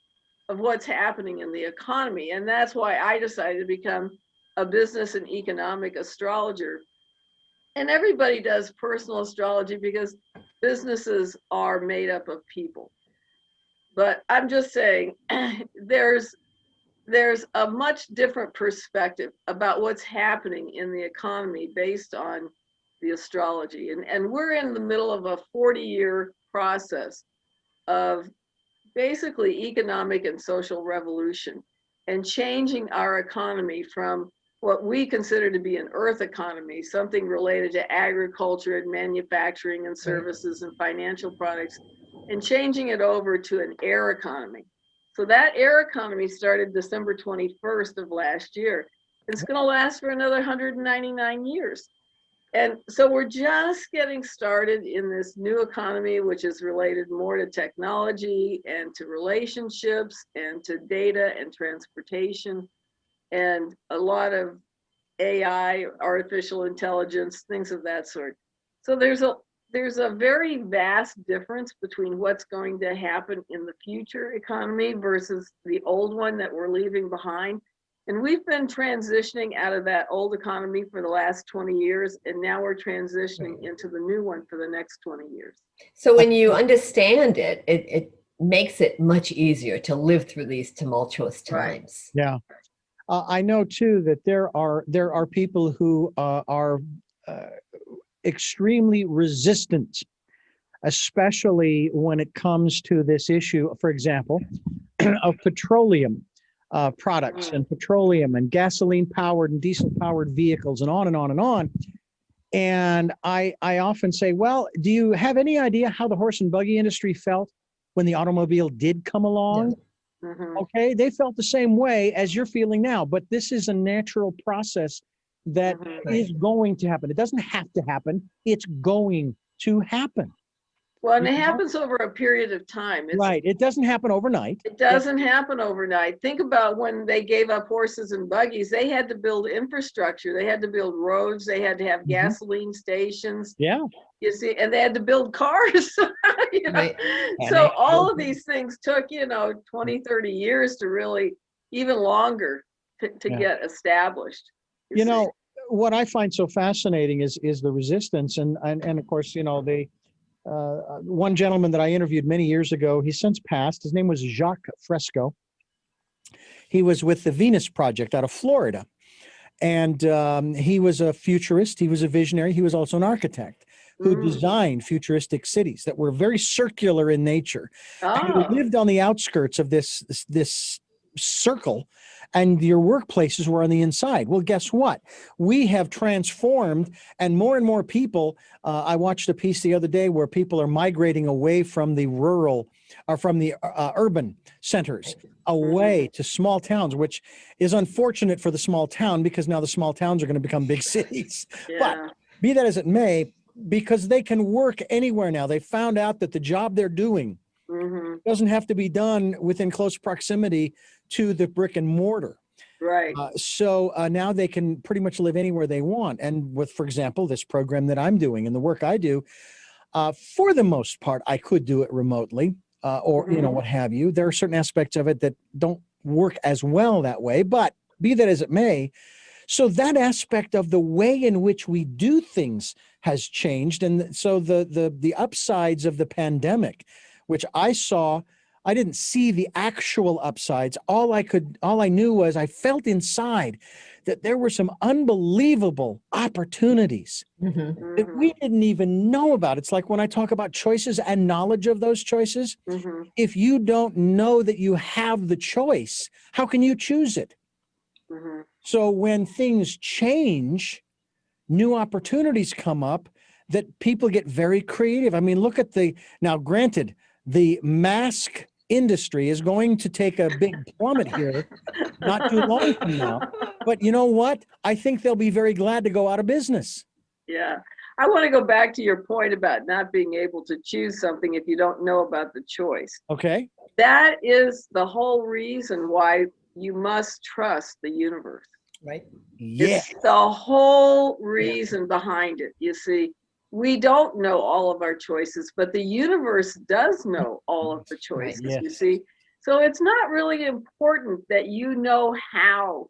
of what's happening in the economy. And that's why I decided to become a business and economic astrologer. And everybody does personal astrology because businesses are made up of people. But I'm just saying, there's a much different perspective about what's happening in the economy based on the astrology. And we're in the middle of a 40-year process of basically economic and social revolution and changing our economy from what we consider to be an earth economy, something related to agriculture and manufacturing and services and financial products, and changing it over to an air economy. So that air economy started December 21st of last year. It's going to last for another 199 years. And so we're just getting started in this new economy, which is related more to technology and to relationships and to data and transportation and a lot of AI, artificial intelligence, things of that sort. So there's a very vast difference between what's going to happen in the future economy versus the old one that we're leaving behind. And we've been transitioning out of that old economy for the last 20 years, and now we're transitioning into the new one for the next 20 years. So when you understand it, it makes it much easier to live through these tumultuous times. Yeah. I know too that there are people who are extremely resistant, especially when it comes to this issue, for example, of petroleum products and petroleum and gasoline powered and diesel powered vehicles and on and on and on. And I often say, well, do you have any idea how the horse and buggy industry felt when the automobile did come along? Yeah. Okay, they felt the same way as you're feeling now, but this is a natural process that is going to happen. It doesn't have to happen. It's going to happen. Well, and it happens over a period of time. Right. It doesn't happen overnight. It doesn't happen overnight. Think about when they gave up horses and buggies, they had to build infrastructure. They had to build roads. They had to have gasoline stations. Yeah. You see, and they had to build cars. You know? Right. So all of these things took, 20, 30 years to really, even longer to get established. You know, what I find so fascinating is the resistance. And of course, the one gentleman that I interviewed many years ago, he's since passed. His name was Jacques Fresco. He was with the Venus Project out of Florida. And he was a futurist. He was a visionary. He was also an architect who designed futuristic cities that were very circular in nature. And he lived on the outskirts of this circle, and your workplaces were on the inside. Well, guess what? We have transformed, and more people. I watched a piece the other day where people are migrating away from the rural or from the urban centers away to small towns, which is unfortunate for the small town because now the small towns are going to become big cities. Yeah. But be that as it may, because they can work anywhere now, they found out that the job they're doing doesn't have to be done within close proximity to the brick and mortar. Right. So now they can pretty much live anywhere they want. And with, for example, this program that I'm doing and the work I do, for the most part, I could do it remotely or, what have you. There are certain aspects of it that don't work as well that way, but be that as it may. So that aspect of the way in which we do things has changed. And so the upsides of the pandemic, which I saw, I didn't see the actual upsides. All I knew was I felt inside that there were some unbelievable opportunities that we didn't even know about. It's like when I talk about choices and knowledge of those choices, if you don't know that you have the choice, how can you choose it? So when things change, new opportunities come up that people get very creative. I mean, look at now granted, the mask industry is going to take a big plummet here not too long from now. But you know what? I think they'll be very glad to go out of business. Yeah. I want to go back to your point about not being able to choose something if you don't know about the choice. Okay. That is the whole reason why you must trust the universe. Right. Yeah. It's the whole reason behind it. You see, we don't know all of our choices, but the universe does know all of the choices, you see. So it's not really important that you know how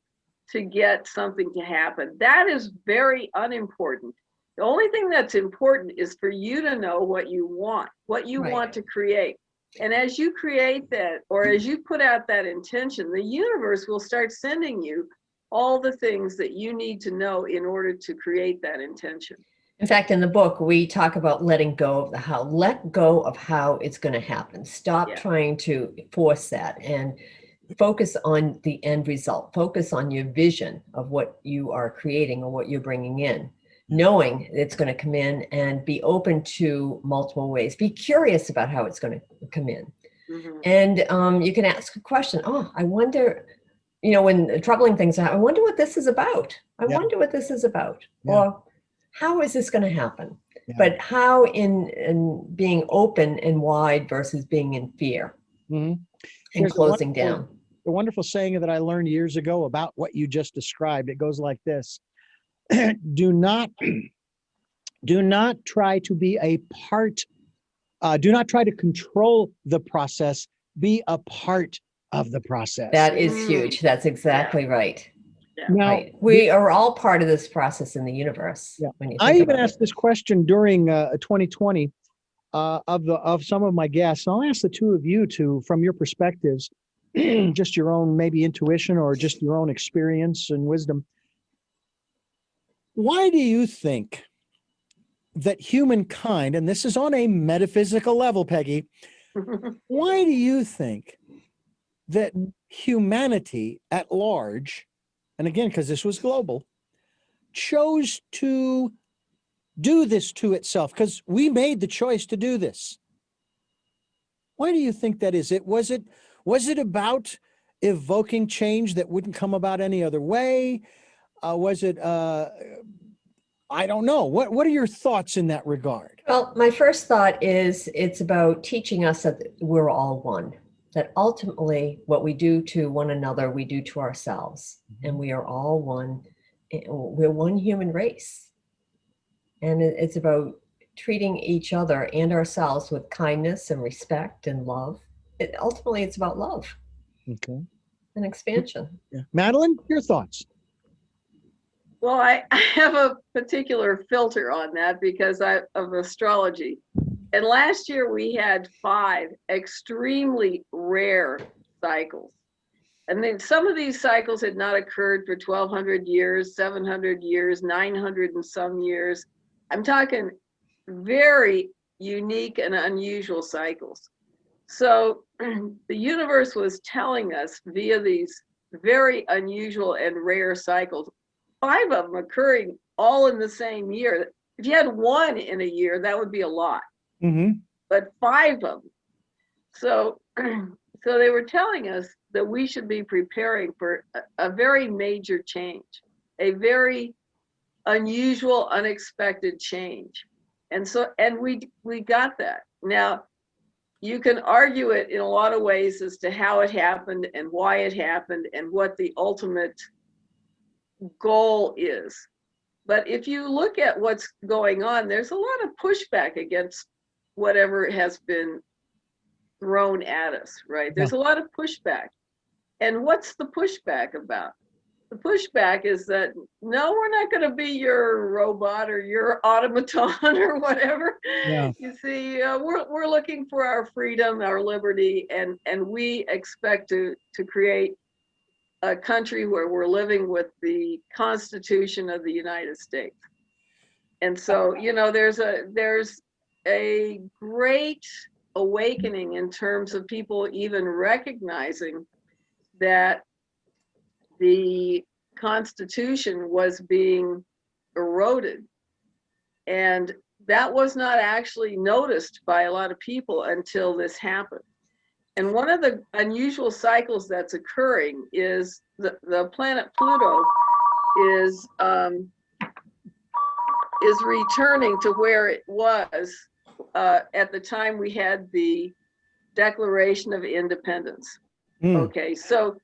to get something to happen. That is very unimportant. The only thing that's important is for you to know what you want to create. And as you create that, or as you put out that intention, the universe will start sending you all the things that you need to know in order to create that intention. In fact, in the book, we talk about letting go of the how. Let go of how it's going to happen. Stop trying to force that and focus on the end result. Focus on your vision of what you are creating or what you're bringing in, knowing it's going to come in, and be open to multiple ways. Be curious about how it's going to come in. And you can ask a question. Oh, I wonder, when troubling things happen, I wonder what this is about. I wonder what this is about. Or how is this going to happen? But how in being open and wide versus being in fear and closing down. The wonderful saying that I learned years ago about what you just described, it goes like this. Do not try to be a part, do not try to control the process, be a part of the process. That is huge. That's exactly right. Yeah. Now, Right. We are all part of this process in the universe. Yeah. When you I think even about asked it. this question during 2020 of some of my guests. And I'll ask the two of you to, from your perspectives, just your own maybe intuition or just your own experience and wisdom. Why do you think that humankind, and this is on a metaphysical level, Peggy, why do you think that humanity at large, and again, because this was global, chose to do this to itself? Because we made the choice to do this. Why do you think that is? Was it about evoking change that wouldn't come about any other way? Was it I don't know. What are your thoughts in that regard? Well, my first thought is it's about teaching us that we're all one, that ultimately what we do to one another, we do to ourselves, and we are all one. We're one human race. And it's about treating each other and ourselves with kindness and respect and love. Ultimately, it's about love Okay. and expansion. Yeah. Madeline, your thoughts? Well, I have a particular filter on that because of astrology. And last year we had 5 extremely rare cycles. And then some of these cycles had not occurred for 1,200 years, 700 years, 900 and some years. I'm talking very unique and unusual cycles. So the universe was telling us via these very unusual and rare cycles, 5 of them occurring all in the same year. If you had 1 in a year, that would be a lot. Mm-hmm. But 5 of them. So they were telling us that we should be preparing for a very major change, a very unusual, unexpected change. And we got that. Now, you can argue it in a lot of ways as to how it happened and why it happened and what the ultimate goal is. But if you look at what's going on, there's a lot of pushback against whatever has been thrown at us, right? There's a lot of pushback. And what's the pushback about? The pushback is that, no, we're not going to be your robot or your automaton or whatever. Yeah. You see, we're looking for our freedom, our liberty, and we expect to create a country where we're living with the Constitution of the United States. And so, there's a great awakening in terms of people even recognizing that the Constitution was being eroded. And that was not actually noticed by a lot of people until this happened. And one of the unusual cycles that's occurring is the planet Pluto is returning to where it was at the time we had the Declaration of Independence. Okay, so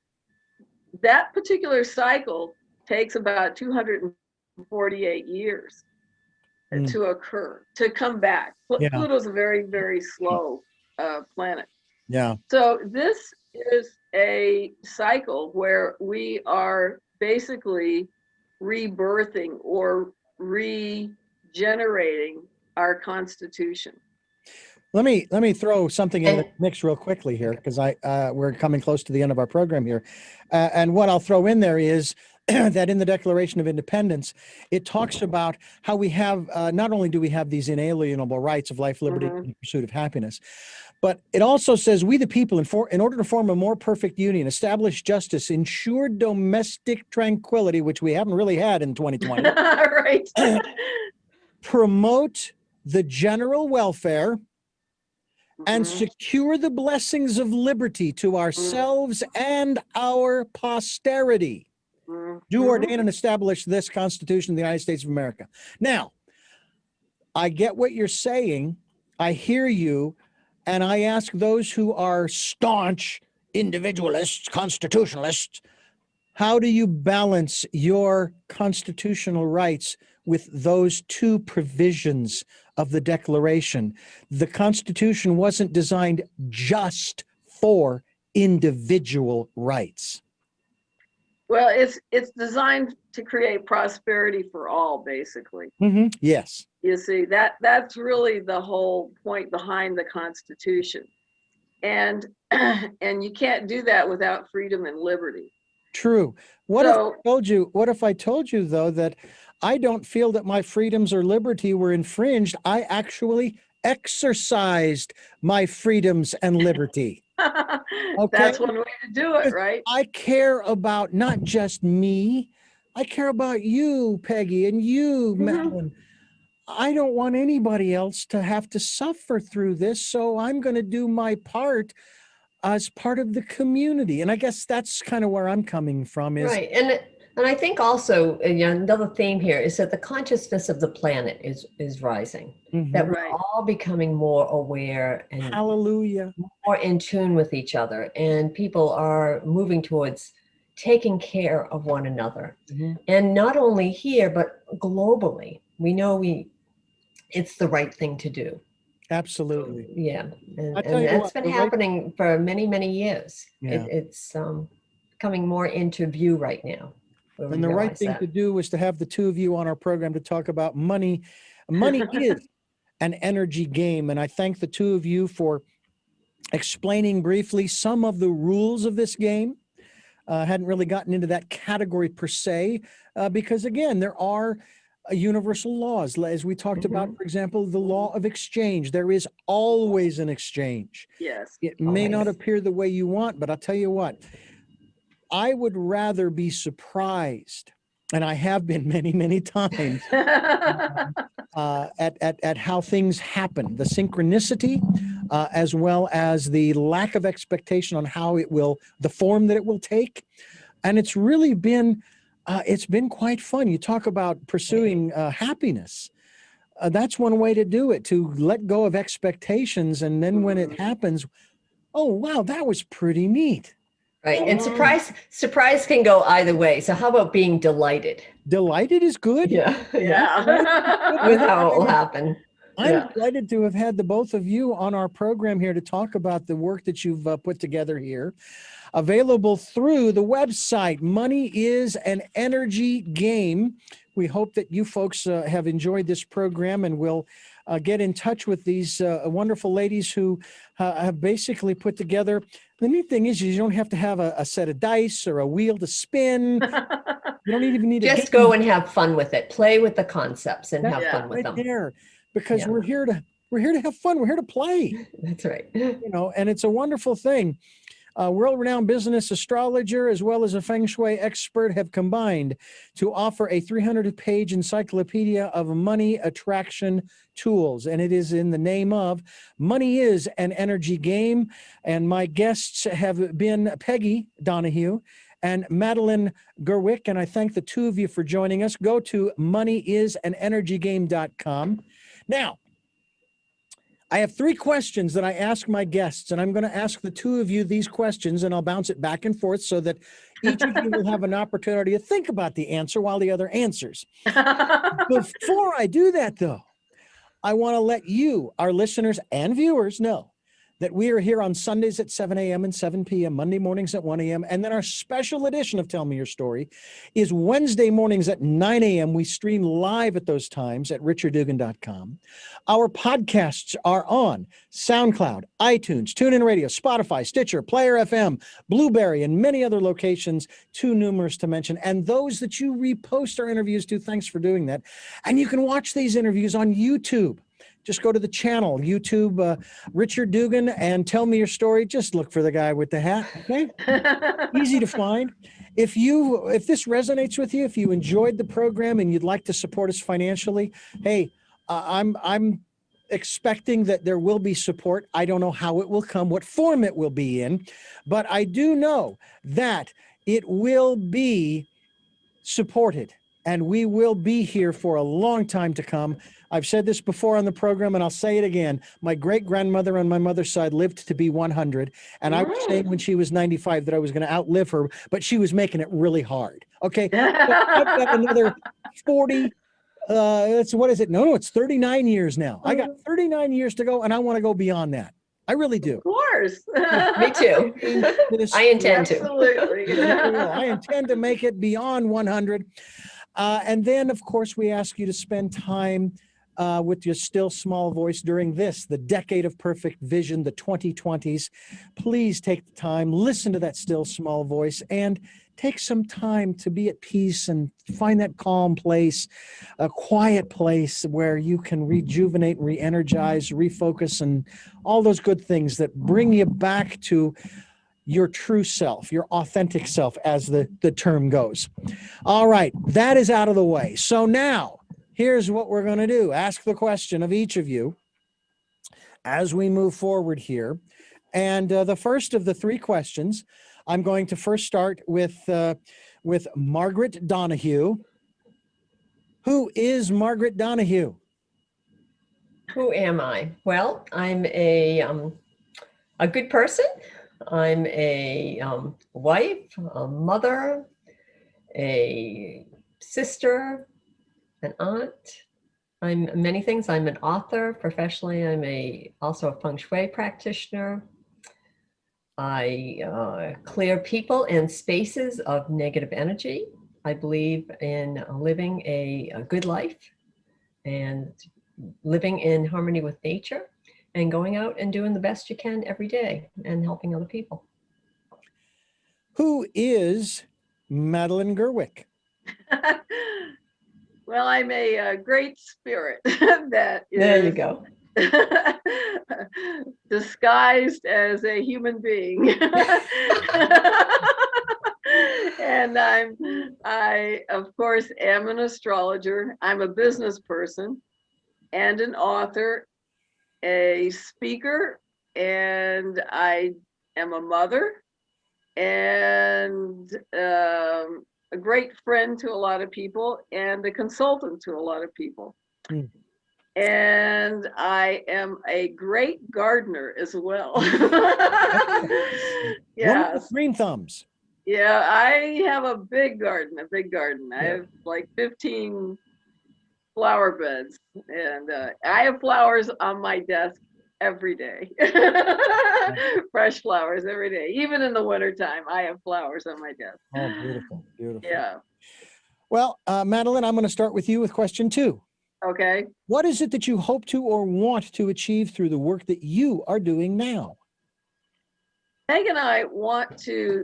that particular cycle takes about 248 years to occur, to come back. Pluto's a very, very slow planet. Yeah. So this is a cycle where we are basically rebirthing or regenerating our Constitution. Let me throw something in the mix real quickly here, because we're coming close to the end of our program here, and what I'll throw in there is that in the Declaration of Independence, it talks about how we have not only do we have these inalienable rights of life, liberty, and pursuit of happiness, but it also says we the people, in order to form a more perfect union, establish justice, ensure domestic tranquility, which we haven't really had in 2020, right? Promote the general welfare, and secure the blessings of liberty to ourselves and our posterity. Do ordain and establish this Constitution of the United States of America. Now, I get what you're saying. I hear you. And I ask those who are staunch individualists, constitutionalists, how do you balance your constitutional rights with those 2 provisions of the Declaration? The Constitution wasn't designed just for individual rights. Well, it's designed to create prosperity for all, basically. Yes. You see, that's really the whole point behind the Constitution. And and you can't do that without freedom and liberty. True. What if I told you though that I don't feel that my freedoms or liberty were infringed? I actually exercised my freedoms and liberty. Okay. That's one way to do it, right? I care about not just me. I care about you, Peggy, and you, Madeline. I don't want anybody else to have to suffer through this. So I'm going to do my part as part of the community. And I guess that's kind of where I'm coming from is right. And I think also another theme here is that the consciousness of the planet is rising, that we're all becoming more aware and hallelujah, more in tune with each other. And people are moving towards taking care of one another. And not only here, but globally. We know it's the right thing to do. Absolutely. Yeah. And that's been happening for many, many years. Yeah. It's coming more into view right now. And the right thing to do was to have the two of you on our program to talk about money. Money is an energy game. And I thank the two of you for explaining briefly some of the rules of this game. Hadn't really gotten into that category per se, because again, there are universal laws, as we talked about, for example, the law of exchange. There is always an exchange. Yes. It may not appear the way you want, but I'll tell you what, I would rather be surprised, and I have been many, many times, at how things happen, the synchronicity, as well as the lack of expectation on how it will, the form that it will take. And it's really been, it's been quite fun. You talk about pursuing happiness. That's one way to do it, to let go of expectations. And then when it happens, oh, wow, that was pretty neat. Right. And surprise can go either way. So how about being delighted? Delighted is good. Yeah. With how it will happen. I'm delighted to have had the both of you on our program here to talk about the work that you've put together here. Available through the website, Money is an Energy Game. We hope that you folks have enjoyed this program and will get in touch with these wonderful ladies who have basically put together. The neat thing is you don't have to have a set of dice or a wheel to spin. You don't even need just go and have fun with it. Play with the concepts and have fun with them. There, because we're here to have fun. We're here to play. That's right. You know, and it's a wonderful thing. World-renowned business astrologer as well as a Feng Shui expert have combined to offer a 300-page encyclopedia of money attraction tools. And it is in the name of Money is an Energy Game. And my guests have been Peggy Donahue and Madeline Gerwick. And I thank the two of you for joining us. Go to moneyisanenergygame.com. Now, I have 3 questions that I ask my guests, and I'm going to ask the two of you these questions, and I'll bounce it back and forth so that each of you will have an opportunity to think about the answer while the other answers. Before I do that, though, I want to let you, our listeners and viewers, know that we are here on Sundays at 7 a.m. and 7 p.m., Monday mornings at 1 a.m., and then our special edition of Tell Me Your Story is Wednesday mornings at 9 a.m. We stream live at those times at richarddugan.com. Our podcasts are on SoundCloud, iTunes, TuneIn Radio, Spotify, Stitcher, Player FM, Blueberry, and many other locations, too numerous to mention. And those that you repost our interviews to, thanks for doing that. And you can watch these interviews on YouTube. Just go to the channel, YouTube, Richard Dugan, and Tell Me Your Story. Just look for the guy with the hat, okay? Easy to find. If this resonates with you, if you enjoyed the program and you'd like to support us financially, hey, I'm expecting that there will be support. I don't know how it will come, what form it will be in, but I do know that it will be supported, and we will be here for a long time to come. I've said this before on the program, and I'll say it again. My great-grandmother on my mother's side lived to be 100, and I was saying when she was 95 that I was going to outlive her, but she was making it really hard. Okay, so I've got another 40. What is it? No, it's 39 years now. I got 39 years to go, and I want to go beyond that. I really do. Of course. Me too. I intend to. Absolutely. I intend to make it beyond 100. And then, of course, we ask you to spend time with your still small voice during this, the decade of perfect vision, the 2020s. Please take the time, listen to that still small voice, and take some time to be at peace and find that calm place, a quiet place where you can rejuvenate, re-energize, refocus, and all those good things that bring you back to your true self, your authentic self, as the term goes. All right, that is out of the way. So now, here's what we're going to do. Ask the question of each of you as we move forward here. And the first of the three questions, I'm going to first start with Margaret Donahue. Who is Margaret Donahue? Who am I? Well, I'm a good person. I'm a wife, a mother, a sister, an aunt. I'm many things. I'm an author professionally. I'm also a Feng Shui practitioner. I clear people and spaces of negative energy. I believe in living a good life and living in harmony with nature and going out and doing the best you can every day and helping other people. Who is Madeline Gerwick? Well, I'm a great spirit that is There you go. disguised as a human being. And I of course am an astrologer. I'm a business person and an author, a speaker, and I am a mother and a great friend to a lot of people and a consultant to a lot of people. Mm. And I am a great gardener as well. Yes. Green thumbs. Yeah, I have a big garden. I have like 15 flower beds, and I have flowers on my desk every day. Fresh flowers every day. Even in the wintertime, I have flowers on my desk. Oh, beautiful, beautiful. Yeah. Well, Madeline, I'm going to start with you with question 2. Okay. What is it that you hope to or want to achieve through the work that you are doing now? Peg and I want to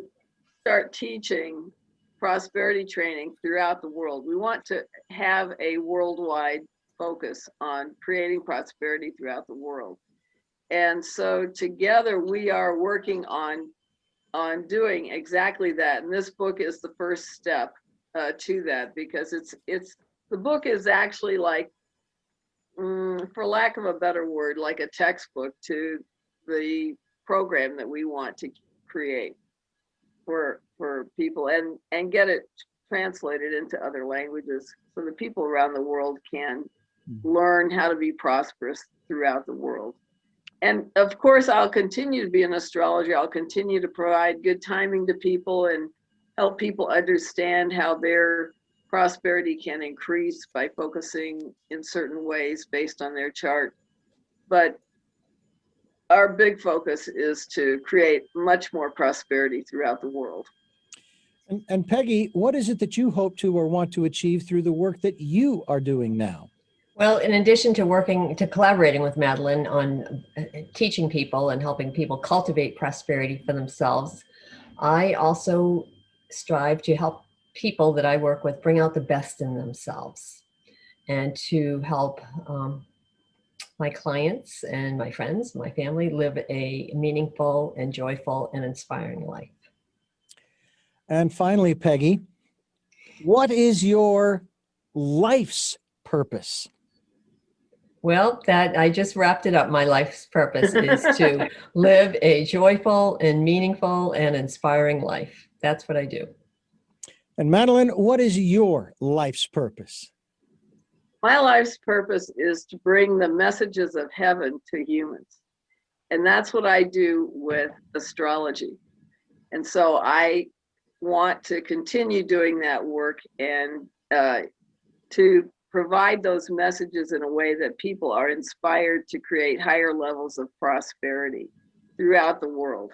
start teaching prosperity training throughout the world. We want to have a worldwide focus on creating prosperity throughout the world. And so together we are working on doing exactly that. And this book is the first step to that, because the book is actually like, for lack of a better word, like a textbook to the program that we want to create for people and get it translated into other languages so that people around the world can learn how to be prosperous throughout the world. And of course, I'll continue to be an astrologer. I'll continue to provide good timing to people and help people understand how their prosperity can increase by focusing in certain ways based on their chart. But our big focus is to create much more prosperity throughout the world. And Peggy, what is it that you hope to or want to achieve through the work that you are doing now? Well, in addition to collaborating with Madeline on teaching people and helping people cultivate prosperity for themselves, I also strive to help people that I work with bring out the best in themselves and to help my clients and my friends, my family live a meaningful and joyful and inspiring life. And finally, Peggy, what is your life's purpose? Well, that I just wrapped it up. My life's purpose is to live a joyful and meaningful and inspiring life. That's what I do. And Madeline, what is your life's purpose? My life's purpose is to bring the messages of heaven to humans. And that's what I do with astrology. And so I want to continue doing that work and to provide those messages in a way that people are inspired to create higher levels of prosperity throughout the world.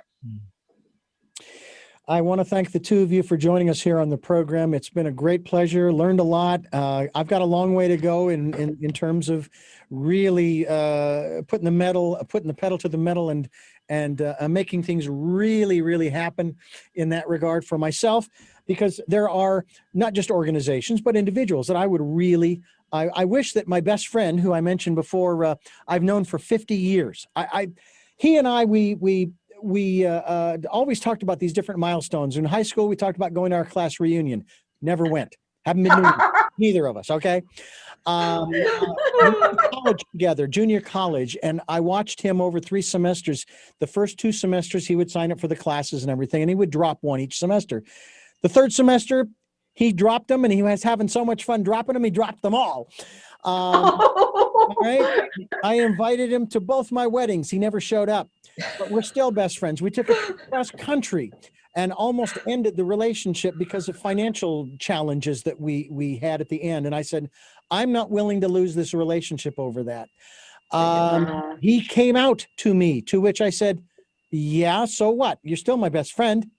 I want to thank the two of you for joining us here on the program. It's been a great pleasure. Learned a lot. I've got a long way to go in terms of really putting the pedal to the metal and making things really, really happen in that regard for myself, because there are not just organizations, but individuals that I would really, I wish that my best friend, who I mentioned before, I've known for 50 years. He and I, we always talked about these different milestones. In high school, we talked about going to our class reunion. Never went. Haven't been to neither of us, okay? We went to college together, junior college, and I watched him over 3 semesters. The first 2 semesters, he would sign up for the classes and everything, and he would drop one each semester. The third semester, he dropped them, and he was having so much fun dropping them, he dropped them all. All right. I invited him to both my weddings. He never showed up, but we're still best friends. We took a trip across country and almost ended the relationship because of financial challenges that we had at the end. And I said, I'm not willing to lose this relationship over that. He came out to me, to which I said, yeah, so what? You're still my best friend.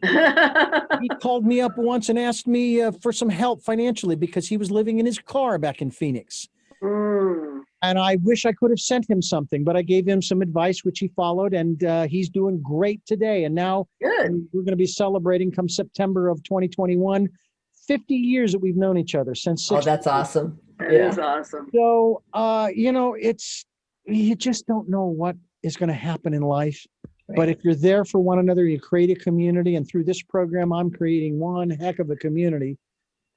He called me up once and asked me for some help financially because he was living in his car back in Phoenix. And I wish I could have sent him something, but I gave him some advice, which he followed, and he's doing great today. And now we're going to be celebrating come September of 2021, 50 years that we've known each other since. Oh, that's awesome. That is awesome. So, you just don't know what is going to happen in life. Right. But if you're there for one another, you create a community. And through this program, I'm creating one heck of a community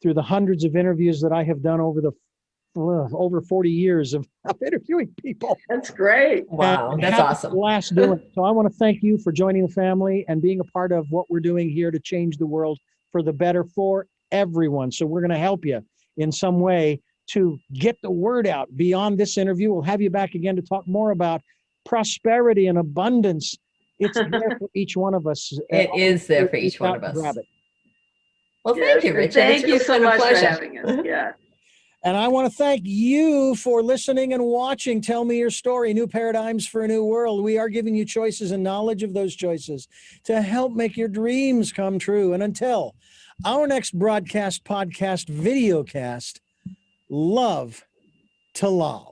through the hundreds of interviews that I have done over 40 years of interviewing people. That's great. Wow, that's awesome. Blast doing it. So I want to thank you for joining the family and being a part of what we're doing here to change the world for the better for everyone. So we're going to help you in some way to get the word out beyond this interview. We'll have you back again to talk more about prosperity and abundance. It's there for each one of us. It is there for each one of us. Grab it. Well, thank you, Richard. Thank you so much for having us. Yeah. And I want to thank you for listening and watching. Tell Me Your Story, New Paradigms for a New World. We are giving you choices and knowledge of those choices to help make your dreams come true. And until our next broadcast, podcast, videocast, love to law.